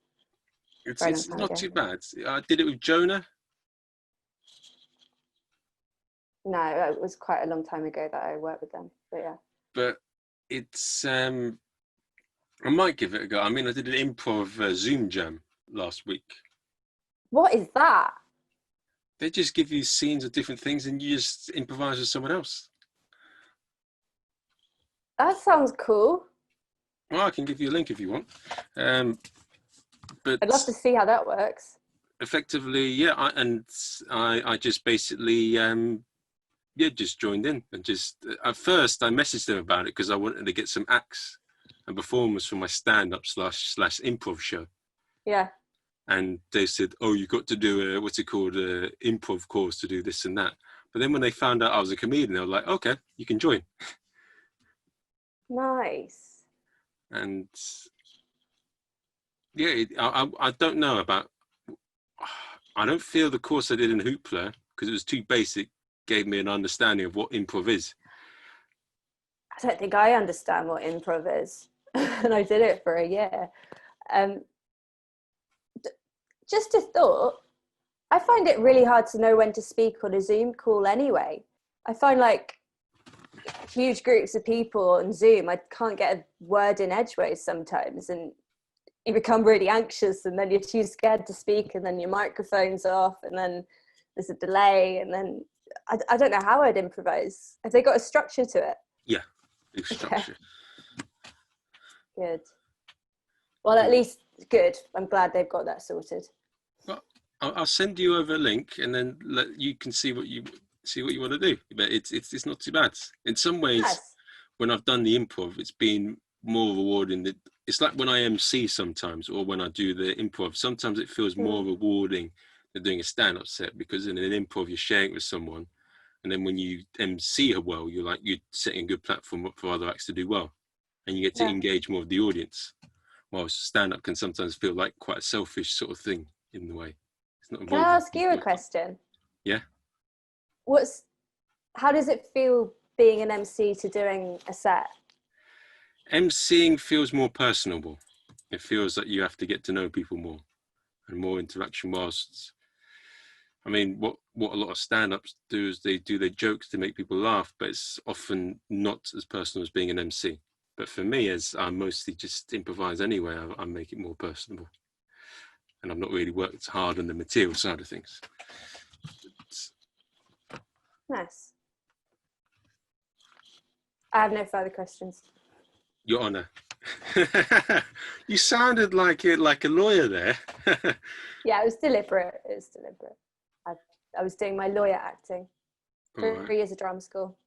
It's not too bad. I did it with Jonah. No, it was quite a long time ago that I worked with them, but yeah. But it's I might give it a go. I mean, I did an improv Zoom jam last week. What is that? They just give you scenes of different things and you just improvise with someone else. That sounds cool. Well, I can give you a link if you want. But I'd love to see how that works. Effectively, yeah. I just basically just joined in and just at first I messaged them about it because I wanted to get some acts and performers for my stand-up / improv show. Yeah. And they said, "Oh, you got to do a improv course to do this and that." But then when they found out I was a comedian, they were like, "Okay, you can join." Nice. And yeah, I don't know about. I don't feel the course I did in Hoopla, because it was too basic, gave me an understanding of what improv is. I don't think I understand what improv is, and I did it for a year. Just a thought, I find it really hard to know when to speak on a Zoom call anyway. I find like huge groups of people on Zoom, I can't get a word in edgeways sometimes, and you become really anxious, and then you're too scared to speak, and then your microphone's off, and then there's a delay, and then I don't know how I'd improvise. Have they got a structure to it? Yeah, big structure. Okay. Good. Well, at least good. I'm glad they've got that sorted. Well, I'll send you over a link, and then you can see what you want to do. But it's not too bad. In some ways, nice. When I've done the improv, it's been more rewarding. It's like when I MC sometimes, or when I do the improv. Sometimes it feels more rewarding than doing a stand-up set, because in an improv you're sharing it with someone, and then when you MC her well, you're setting a good platform up for other acts to do well, and you get to engage more with the audience. Whilst stand-up can sometimes feel like quite a selfish sort of thing in the way. It's not. Can I ask you a question? Yeah. How does it feel being an MC to doing a set? MCing feels more personable. It feels like you have to get to know people more, and more interaction. Whilst, I mean, what a lot of stand-ups do is they do their jokes to make people laugh, but it's often not as personal as being an MC. But for me, as I mostly just improvise anyway, I make it more personable. And I've not really worked hard on the material side of things. Nice. I have no further questions. Your Honour. You sounded like a lawyer there. Yeah, it was deliberate. It was deliberate. I was doing my lawyer acting. All right. 3 years of drama school.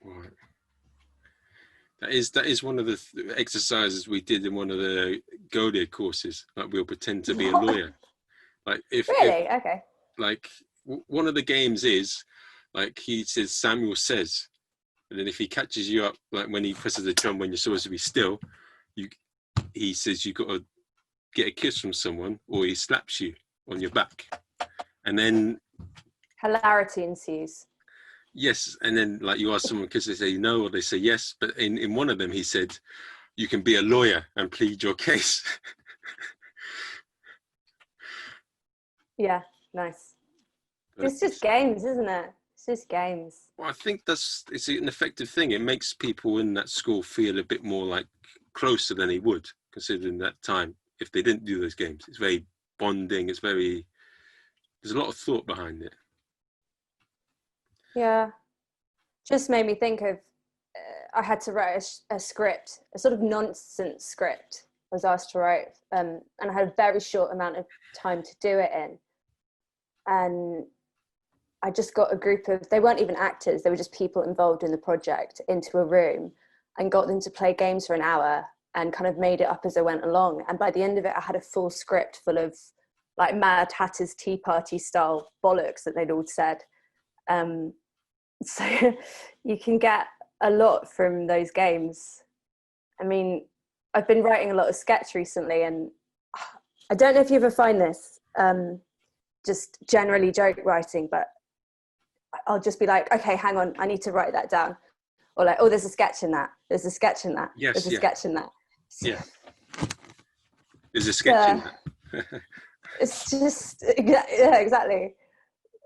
Right. That is one of the exercises we did in one of the Godia courses. Like we'll pretend to be a lawyer. Like if Really? Okay. like one of the games is like he says Samuel says, and then if he catches you up, like when he presses the drum when you're supposed to be still, he says you got to get a kiss from someone, or he slaps you on your back, and then Hilarity ensues. yes, and then like you ask someone because they say no or they say yes, but in one of them he said you can be a lawyer and plead your case. Yeah, nice. It's just games, isn't it? It's just games. Well, I think it's an effective thing. It makes people in that school feel a bit more like closer than they would, considering that time if they didn't do those games. It's very bonding. There's a lot of thought behind it. Yeah. Just made me think of, I had to write a script, a sort of nonsense script I was asked to write. And I had a very short amount of time to do it in. And I just got a group of, they weren't even actors, they were just people involved in the project, into a room and got them to play games for an hour and kind of made it up as I went along. And by the end of it, I had a full script full of like Mad Hatter's Tea Party style bollocks that they'd all said. So you can get a lot from those games. I mean, I've been writing a lot of sketch recently, and I don't know if you ever find this, just generally joke writing, but I'll just be like, okay, hang on, I need to write that down. Or like, oh, there's a sketch in that. There's a sketch in that. Yes, there's a sketch in that. Yeah. There's a sketch in that. It's just, yeah, exactly.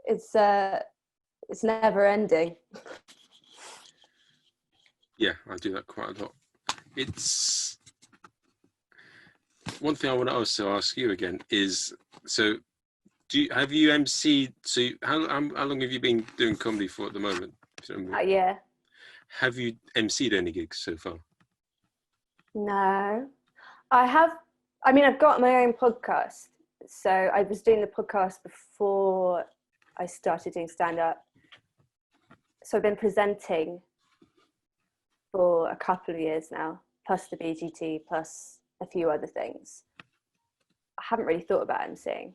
It's never ending. Yeah, I do that quite a lot. It's one thing I want to also ask you again is, so have you MC'd? So how long have you been doing comedy for at the moment? Yeah. Have you MC'd any gigs so far? No, I have. I mean, I've got my own podcast. So I was doing the podcast before I started doing stand-up. So I've been presenting for a couple of years now, plus the BGT, plus a few other things. I haven't really thought about MCing.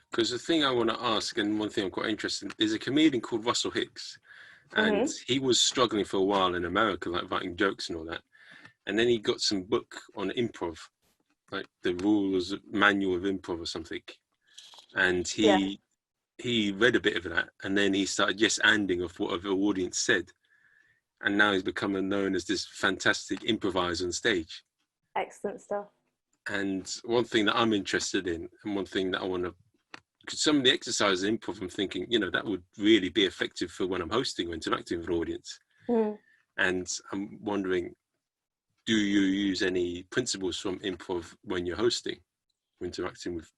Because the thing I want to ask, and one thing I'm quite interested in, there's a comedian called Russell Hicks, and he was struggling for a while in America, like writing jokes and all that. And then he got some book on improv, like the rules manual of improv or something. And he read a bit of that, and then he started yes-anding of what the audience said. And now he's becoming known as this fantastic improviser on stage. Excellent stuff. And one thing that I'm interested in, and one thing that I want to, because some of the exercises in improv, I'm thinking, that would really be effective for when I'm hosting or interacting with an audience. And I'm wondering, do you use any principles from improv when you're hosting or interacting with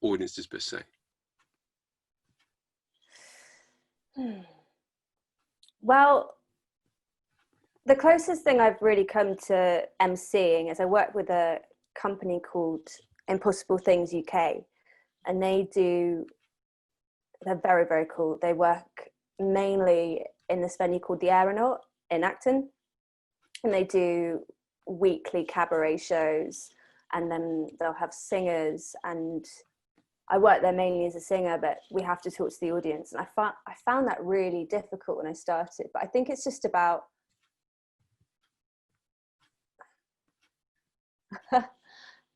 audiences per se? Well, the closest thing I've really come to MCing is I work with a company called Impossible Things UK, and they're very, very cool. They work mainly in this venue called the Aeronaut in Acton, and they do weekly cabaret shows, and then they'll have singers, and I work there mainly as a singer, but we have to talk to the audience. And I found that really difficult when I started, but I think it's just about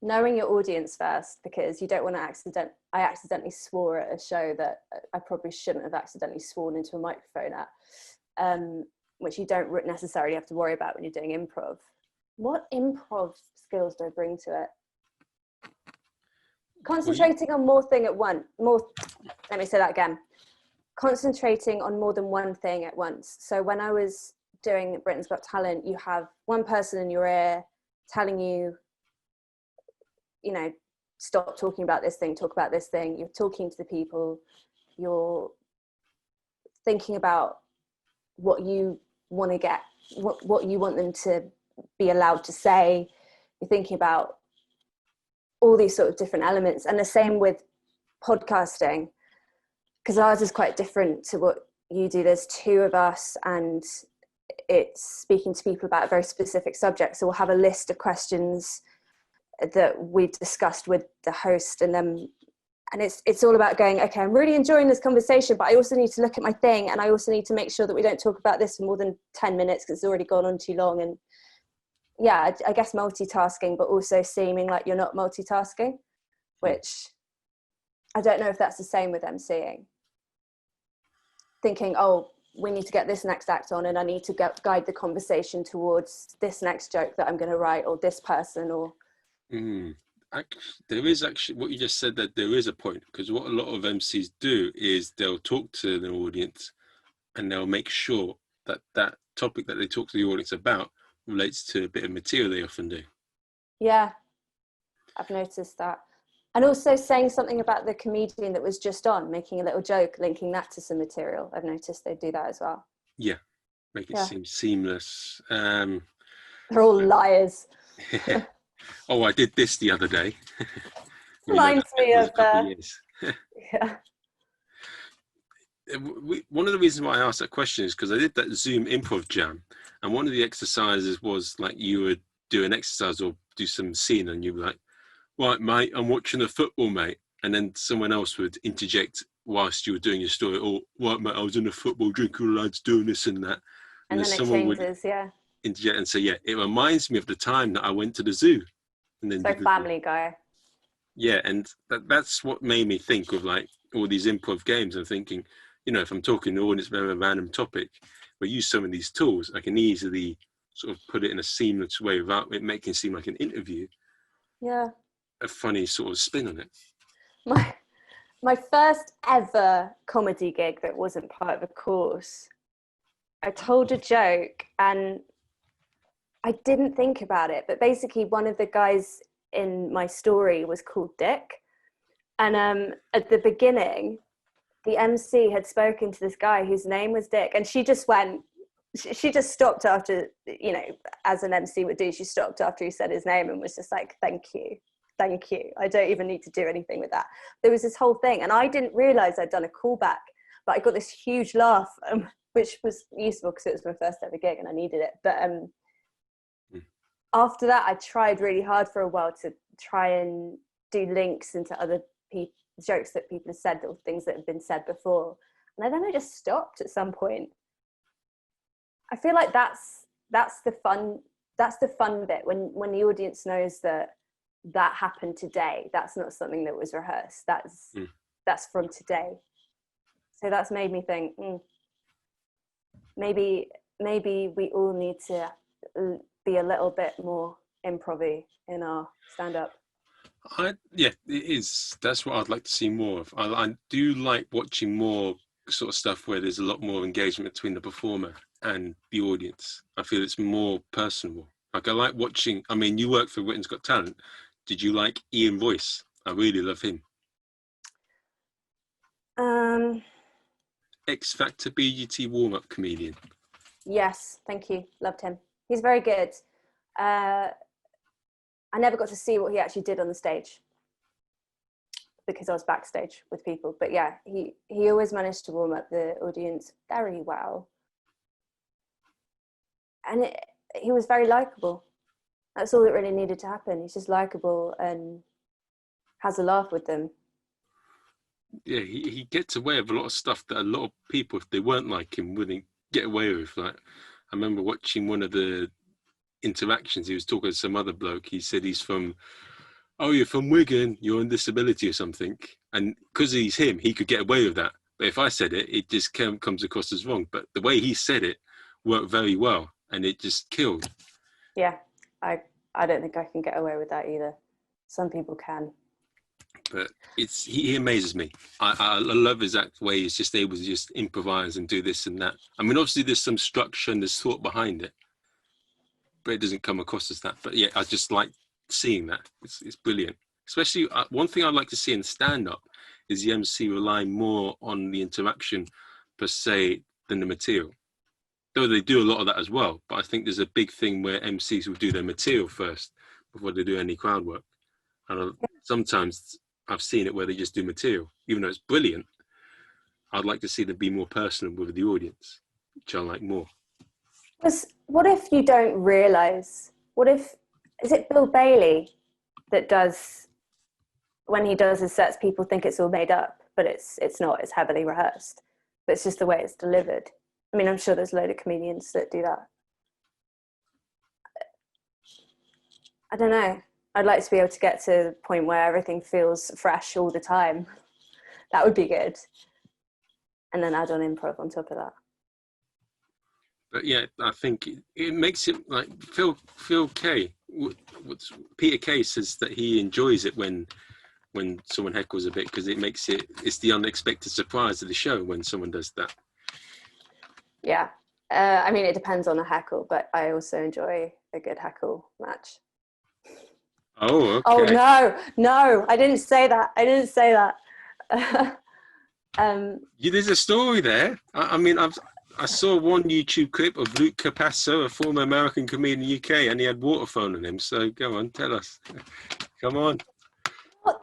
knowing your audience first, because you don't want to I accidentally swore at a show that I probably shouldn't have accidentally sworn into a microphone at, which you don't necessarily have to worry about when you're doing improv. What improv skills do I bring to it? Concentrating on let me say that again. Concentrating on more than one thing at once. So when I was doing Britain's Got Talent, you have one person in your ear telling you, stop talking about this thing, talk about this thing. You're talking to the people, you're thinking about what you want to get, what you want them to be allowed to say. You're thinking about all these sort of different elements. And the same with podcasting, because ours is quite different to what you do. There's two of us, and it's speaking to people about a very specific subject. So we'll have a list of questions that we've discussed with the host, and it's all about going, okay, I'm really enjoying this conversation, but I also need to look at my thing, and I also need to make sure that we don't talk about this for more than 10 minutes because it's already gone on too long. And yeah, I guess multitasking, but also seeming like you're not multitasking, which I don't know if that's the same with MCing. Thinking, oh, we need to get this next act on, and I need to guide the conversation towards this next joke that I'm going to write, or this person, or... There is actually, what you just said, that there is a point, because what a lot of MCs do is they'll talk to the audience and they'll make sure that that topic that they talk to the audience about relates to a bit of material they often do. Yeah, I've noticed that. And also saying something about the comedian that was just on, making a little joke, linking that to some material. I've noticed they do that as well. Yeah, make it seem seamless. They're all liars. Oh, I did this the other day. Reminds me of... yeah. One of the reasons why I asked that question is because I did that Zoom improv jam, and one of the exercises was like you would do an exercise or do some scene, and you'd be like, right, mate, I'm watching a football, mate. And then someone else would interject whilst you were doing your story. Oh, right, mate, I was in a football, drinking with lads, doing this and that. And then someone changes, would interject and say, yeah, it reminds me of the time that I went to the zoo. And then so Family Guy. Yeah, and that's what made me think of like all these improv games. I'm thinking, you know, if I'm talking to an audience about a random topic, we use some of these tools, I can easily sort of put it in a seamless way without it making it seem like an interview. Yeah. A funny sort of spin on it. My first ever comedy gig that wasn't part of a course, I told a joke and I didn't think about it, but basically one of the guys in my story was called Dick, and at the beginning the MC had spoken to this guy whose name was Dick, and she just stopped after, you know, as an MC would do, she stopped after he said his name and was just like, thank you, I don't even need to do anything with that. There was this whole thing, and I didn't realize I'd done a callback, but I got this huge laugh, which was useful because it was my first ever gig and I needed it. But after that, I tried really hard for a while to try and do links into other jokes that people have said, or things that have been said before, and then I just stopped at some point. I feel like that's the fun bit, when the audience knows that happened today. That's not something that was rehearsed. That's from today. So that's made me think, maybe we all need to be a little bit more improv-y in our stand-up. Yeah, it is. That's what I'd like to see more of. I do like watching more sort of stuff where there's a lot more engagement between the performer and the audience. I feel it's more personal. Like I like watching, I mean, you work for Britain's Got Talent. Did you like Ian Royce? I really love him. X Factor BGT warm-up comedian. Yes, thank you. Loved him. He's very good. I never got to see what he actually did on the stage because I was backstage with people. But yeah, he always managed to warm up the audience very well. And he was very likable. That's all that really needed to happen. He's just likable and has a laugh with them. Yeah, he gets away with a lot of stuff that a lot of people, if they weren't like him, wouldn't get away with. Like, I remember watching one of the interactions. He was talking to some other bloke. He said he's from, oh, you're from Wigan, you're on disability or something. And because he's him, he could get away with that. But if I said it, it just comes across as wrong. But the way he said it worked very well, and it just killed. Yeah, I don't think I can get away with that either. Some people can. But he amazes me. I love his act way he's just able to just improvise and do this and that. I mean, obviously there's some structure and there's thought behind it, but it doesn't come across as that. But yeah, I just like seeing that. It's brilliant. Especially one thing I'd like to see in stand-up is the MC relying more on the interaction per se than the material. though they do a lot of that as well. But I think there's a big thing where MCs will do their material first before they do any crowd work. And sometimes I've seen it where they just do material, even though it's brilliant. I'd like to see them be more personal with the audience, which I like more. What if you don't realise? Is it Bill Bailey that does, when he does his sets, people think it's all made up, but it's not, it's heavily rehearsed. But it's just the way it's delivered. I mean, I'm sure there's a load of comedians that do that. I don't know. I'd like to be able to get to the point where everything feels fresh all the time. That would be good. And then add on improv on top of that. But yeah, I think it makes it like Phil Kay. Peter Kay says that he enjoys it when someone heckles a bit, because it's the unexpected surprise of the show when someone does that. Yeah. I mean, it depends on a heckle, but I also enjoy a good heckle match. Oh, okay. Oh, no, I didn't say that. There's a story there. I mean, I saw one YouTube clip of Luke Capasso, a former American comedian in the UK, and he had water thrown on him. So go on, tell us. Come on. Well,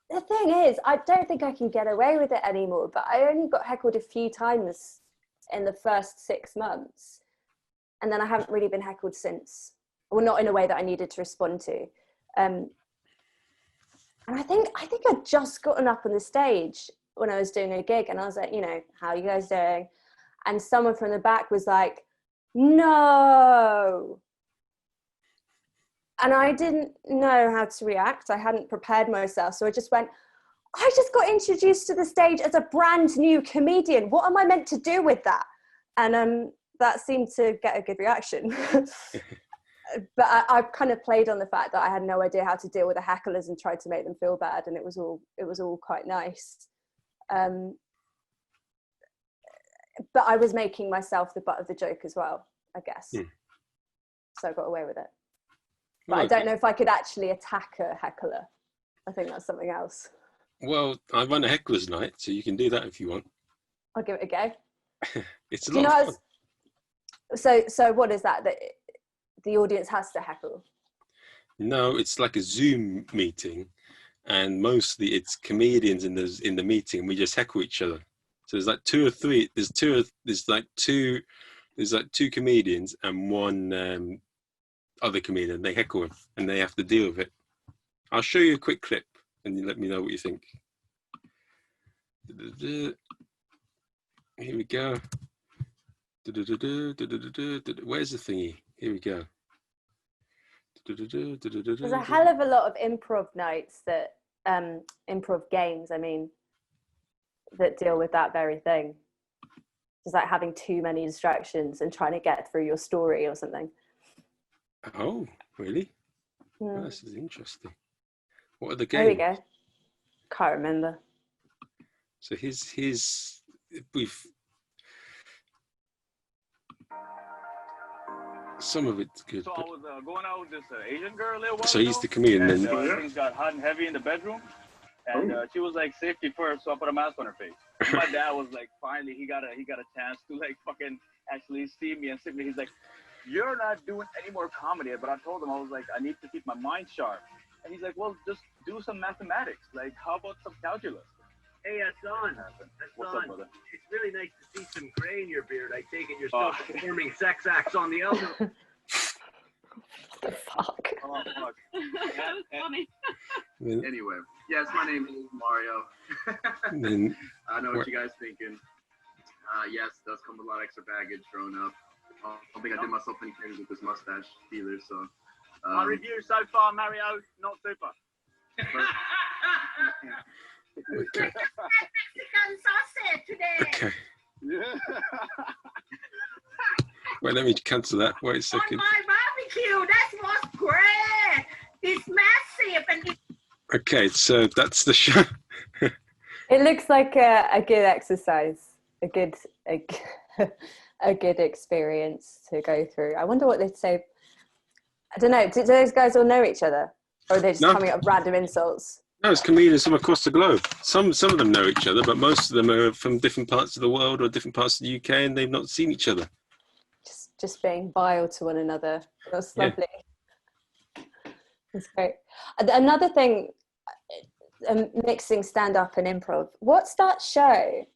the thing is, I don't think I can get away with it anymore, but I only got heckled a few times in the first 6 months. And then I haven't really been heckled since. Well, not in a way that I needed to respond to. And I think I'd just gotten up on the stage when I was doing a gig, and I was like, how are you guys doing? And someone from the back was like, no. And I didn't know how to react. I hadn't prepared myself. So I just went, I just got introduced to the stage as a brand new comedian. What am I meant to do with that? And that seemed to get a good reaction. But I've kind of played on the fact that I had no idea how to deal with the hecklers and tried to make them feel bad. And it was all quite nice. But I was making myself the butt of the joke as well, I guess. So I got away with it. But I don't know if I could actually attack a heckler. I think that's something else. Well, I run a heckler's night, so you can do that if you want. I'll give it a go. It's a lot of fun. So what is that? That the audience has to heckle? No, it's like a Zoom meeting, and mostly it's comedians in the meeting, and we just heckle each other. So there's like two or three. There's two comedians and one other comedian. They heckle him, and they have to deal with it. I'll show you a quick clip, and you let me know what you think. Here we go. Where's the thingy? Here we go. There's a hell of a lot of improv nights that improv games, I mean, that deal with that very thing. Just like having too many distractions and trying to get through your story or something. Oh, really? Oh, this is interesting. What are the There games? we go. Can't remember. So some of it's good. So I was going out with this Asian girl a little while So he's ago, the comedian. and Then things got hot and heavy in the bedroom. And she was like, safety first, so I put a mask on her face. My dad was like, finally, he got a chance to like fucking actually see me and sit me. He's like, you're not doing any more comedy. But I told him, I was like, I need to keep my mind sharp. And he's like, well, just do some mathematics. Like, how about some calculus? Hey, Hassan. What's up, brother? It's really nice to see some gray in your beard. I take it you're still performing sex acts on the elbow. What the fuck? Oh, fuck. That was funny. Anyway, yes, my name is Mario. I know what you guys thinking. Yes, it does come with a lot of extra baggage growing up. I don't think I did myself any favors with this mustache either, so. My review so far, Mario, not super. okay. Mexican sausage today. Okay. Yeah. Wait, let me cancel that. Wait a On second. my barbecue, that was great. It's massive and it's Okay, so that's the show. It looks like a good exercise, a good experience to go through. I wonder what they'd say. I don't know. Do those guys all know each other, or are they just coming up with random insults? No, it's comedians from across the globe. Some of them know each other, but most of them are from different parts of the world or different parts of the UK, and they've not seen each other. just being vile to one another. It was Yeah. lovely. It's great. Another thing, mixing stand-up and improv. What's that show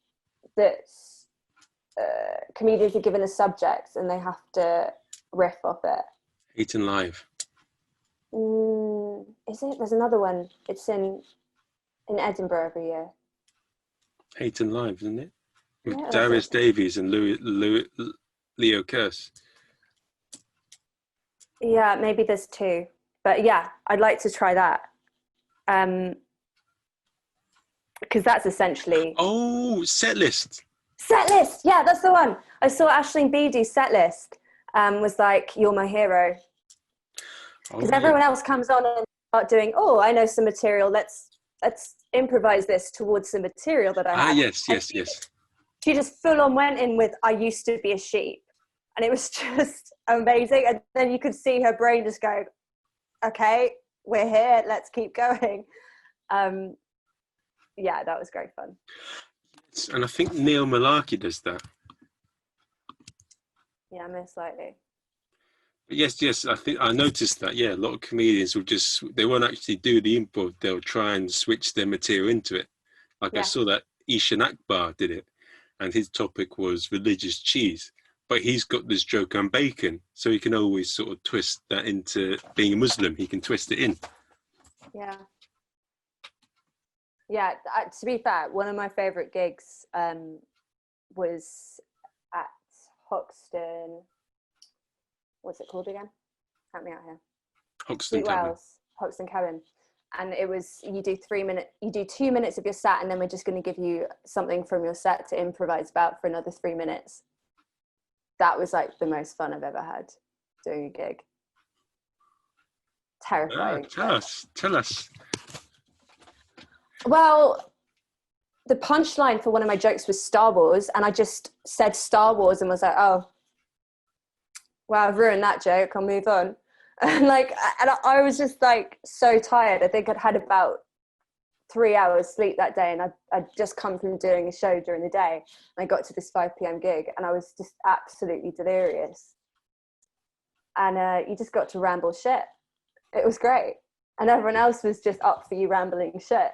that's comedians are given a subject and they have to riff off it? Eaten Live. Is it? There's another one. It's in Edinburgh every year. Eaten Live, isn't it? With Yeah, Darius Davies and Leo Kearse. Yeah, maybe there's two. But yeah, I'd like to try that. Because that's essentially... Oh, set list. Set list! Yeah, that's the one. I saw Aisling Bede's set list. Was like, you're my hero. Because everyone else comes on and start doing, oh, I know some material. Let's improvise this towards some material that I have. Yes. She just full on went in with, I used to be a sheep. And it was just amazing. And then you could see her brain just go, okay, we're here. Let's keep going. Yeah, that was great fun. And I think Neil Malarkey does that. Yeah, most likely. Yes. I think I noticed that. Yeah, a lot of comedians will they won't actually do the improv. They'll try and switch their material into it. Like I saw that Ishan Akbar did it, and his topic was religious cheese. But he's got this joke on bacon, so he can always sort of twist that into being a Muslim. He can twist it in. Yeah. Yeah, to be fair, one of my favourite gigs was at Hoxton. What's it called again? Help me out here. Hoxton Cabin. Hoxton Cabin. And it was, you do 2 minutes of your set, and then we're just going to give you something from your set to improvise about for another 3 minutes. That was like the most fun I've ever had doing a gig. Terrifying. Tell us. Well, the punchline for one of my jokes was Star Wars, and I just said Star Wars and was like, oh, wow, I've ruined that joke. I'll move on. And I was just like so tired. I think I'd had about 3 hours sleep that day, and I'd just come from doing a show during the day, and I got to this 5 p.m. gig, and I was just absolutely delirious. And you just got to ramble shit. It was great. And everyone else was just up for you rambling shit.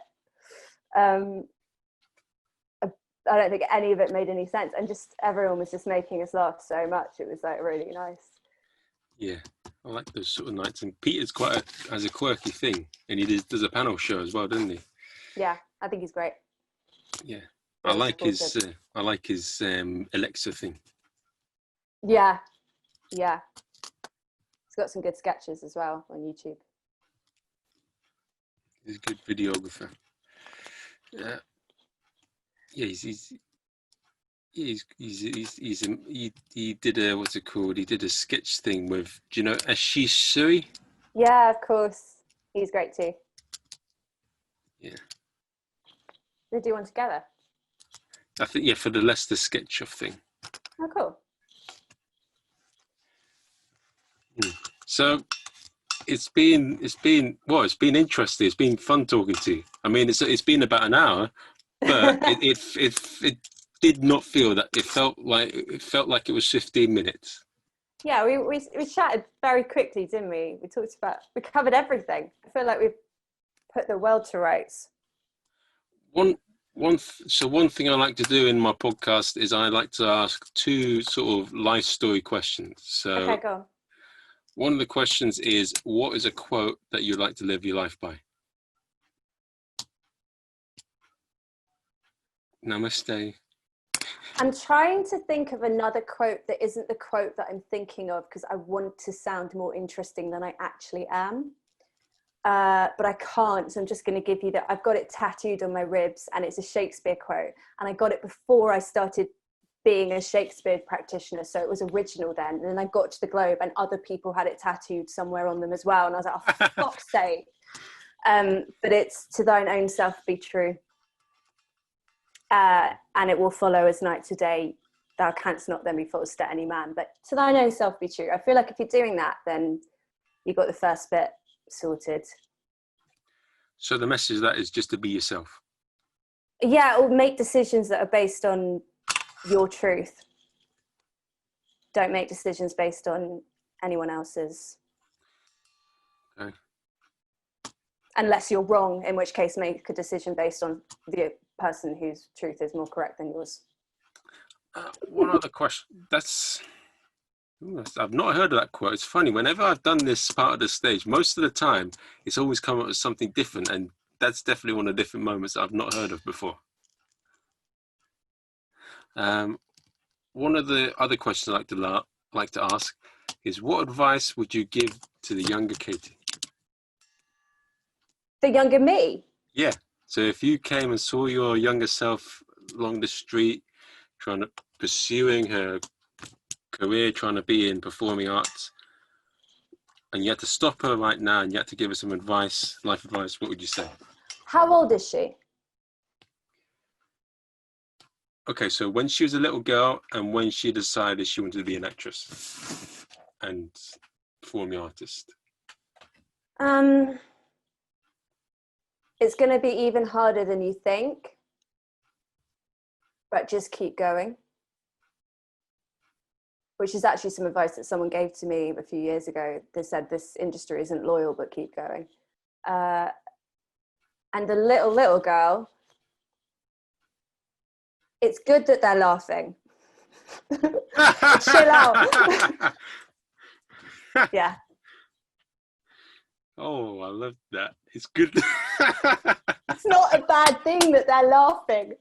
I don't think any of it made any sense, and just everyone was just making us laugh so much. It was like really nice. Yeah, I like those sort of nights. And Peter's has a quirky thing, and he does a panel show as well, doesn't he? Yeah, I think he's great. Yeah, Really I like his Alexa thing. Yeah. He's got some good sketches as well on YouTube. He's a good videographer. Yeah, he did a, what's it called? He did a sketch thing with, do you know Ashish Suri? Yeah, of course. He's great too. Yeah. They do one together. I think, for the Leicester sketch off thing. Oh, cool. So it's been interesting. It's been fun talking to you. I mean, it's been about an hour, but it did not feel that. It felt like it was 15 minutes. Yeah, we chatted very quickly, didn't we? We covered everything. I feel like we've put the world to rights. One thing I like to do in my podcast is I like to ask 2 sort of life story questions. So Okay, go on. One of the questions is, what is a quote that you'd like to live your life by? Namaste. I'm trying to think of another quote that isn't the quote that I'm thinking of, because I want to sound more interesting than I actually am. But I can't, so I'm just going to give you that. I've got it tattooed on my ribs, and it's a Shakespeare quote, and I got it before I started being a Shakespeare practitioner, so it was original then. And then I got to the Globe, and other people had it tattooed somewhere on them as well, and I was like, oh, for fuck's sake. But it's, to thine own self be true, and it will follow as night to day. Thou canst not then be false to any man, but to thine own self be true. I feel like if you're doing that, then you've got the first bit sorted. So the message of that is just to be yourself. Yeah, or make decisions that are based on your truth. don't make decisions based on anyone else's. Okay. Unless you're wrong, in which case make a decision based on the person whose truth is more correct than yours. One other question. I've not heard of that quote. It's funny, whenever I've done this part of the stage, most of the time, it's always come up with something different, and that's definitely one of the different moments I've not heard of before. One of the other questions I like to ask is, what advice would you give to the younger Katie? The younger me? Yeah. So if you came and saw your younger self along the street, pursuing her career, trying to be in performing arts, and you had to stop her right now and you had to give her some advice, life advice, what would you say? How old is she? Okay, so when she was a little girl and when she decided she wanted to be an actress and performing artist. It's going to be even harder than you think, but just keep going. Which is actually some advice that someone gave to me a few years ago. They said, this industry isn't loyal, but keep going. And the little girl, it's good that they're laughing. Chill out. Yeah. Oh, I love that. It's good. It's not a bad thing that they're laughing.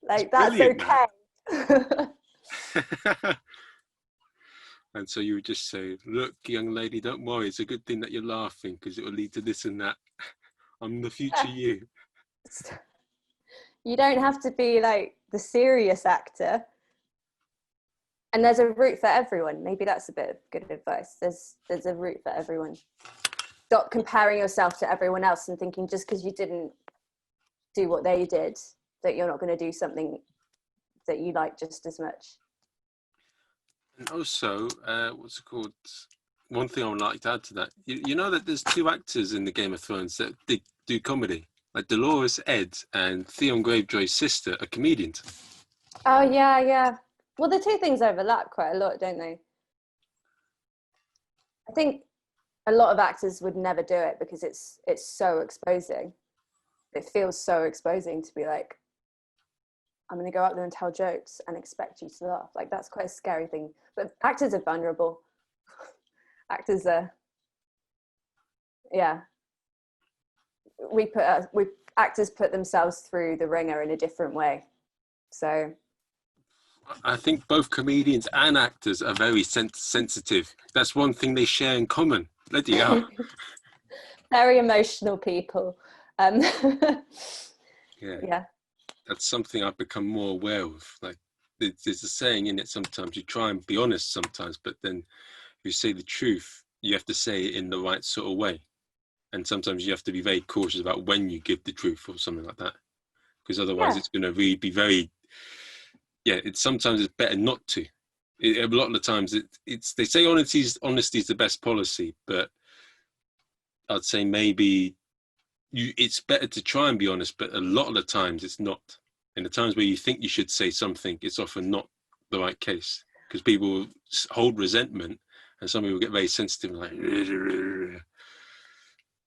Like, that's okay. And so you would just say, look, young lady, don't worry. It's a good thing that you're laughing because it will lead to this and that. I'm the future you. You don't have to be like the serious actor. And there's a route for everyone. Maybe that's a bit of good advice. There's a route for everyone. Stop comparing yourself to everyone else and thinking just because you didn't do what they did, that you're not going to do something that you like just as much. And also, what's it called? One thing I would like to add to that, you know that there's two actors in the Game of Thrones that do comedy, like Dolores Ed and Theon Gravejoy's sister are comedians. Oh, yeah. Well, the two things overlap quite a lot, don't they? I think a lot of actors would never do it because it's so exposing. It feels so exposing to be like, I'm going to go out there and tell jokes and expect you to laugh. Like, that's quite a scary thing. But actors are vulnerable. Actors are, yeah. Actors put themselves through the ringer in a different way. So I think both comedians and actors are very sensitive. That's one thing they share in common. Bloody hell. Very emotional people. Yeah. That's something I've become more aware of. Like, there's a saying in it, sometimes you try and be honest sometimes, but then if you say the truth, you have to say it in the right sort of way. And sometimes you have to be very cautious about when you give the truth or something like that. Because otherwise it's going to really be very, sometimes it's better not to. A lot of the times they say honesty is the best policy, but I'd say maybe it's better to try and be honest, but a lot of the times it's not. And the times where you think you should say something, it's often not the right case, because people hold resentment and some people get very sensitive, like.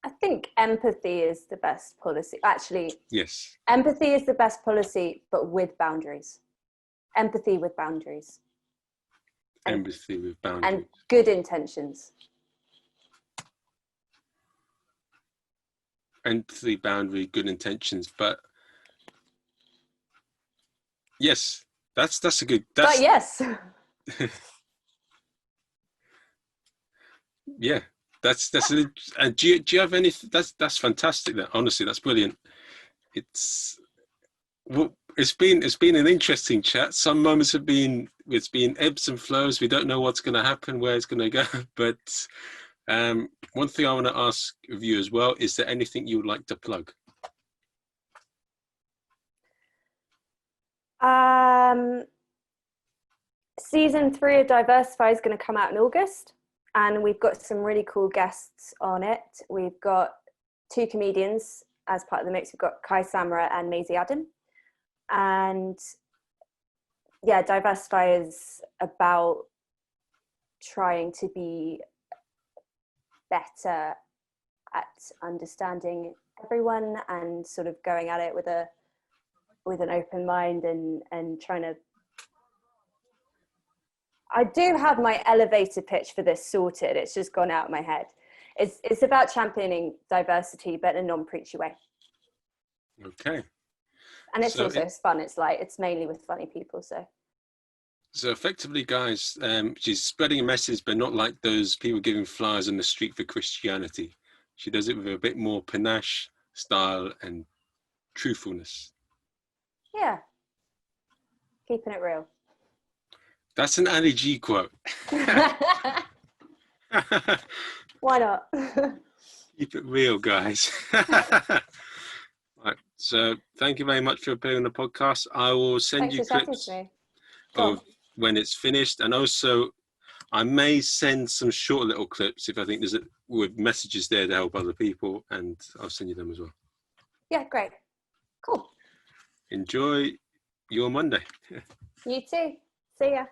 I think empathy is the best policy. Actually, yes. Empathy is the best policy, but with boundaries. Empathy with boundaries. Empathy with boundaries. And good intentions. Empathy, boundary, good intentions, but yes, that's a good. But yes. Yeah, that's and do you have any? That's fantastic. That honestly, that's brilliant. It's been an interesting chat. Some moments it's been ebbs and flows. We don't know what's going to happen, where it's going to go, but. One thing I want to ask of you as well, is there anything you would like to plug? Season 3 of Diversify is going to come out in August, and we've got some really cool guests on it. We've got 2 comedians as part of the mix. We've got Kai Samara and Maisie Adam. And yeah, Diversify is about trying to be better at understanding everyone and sort of going at it with an open mind and trying to. I do have my elevator pitch for this sorted. It's just gone out of my head. It's about championing diversity, but in a non-preachy way. Okay. And it's it's fun. It's mainly with funny people. So effectively, guys, she's spreading a message, but not like those people giving flyers on the street for Christianity. She does it with a bit more panache, style, and truthfulness. Yeah. Keeping it real. That's an Ali G quote. Why not? Keep it real, guys. Right, so thank you very much for appearing on the podcast. I will send you clips of when it's finished, and also I may send some short little clips if I think there's with messages there to help other people, and I'll send you them as well. Yeah, great. Cool. Enjoy your Monday. You too. See ya.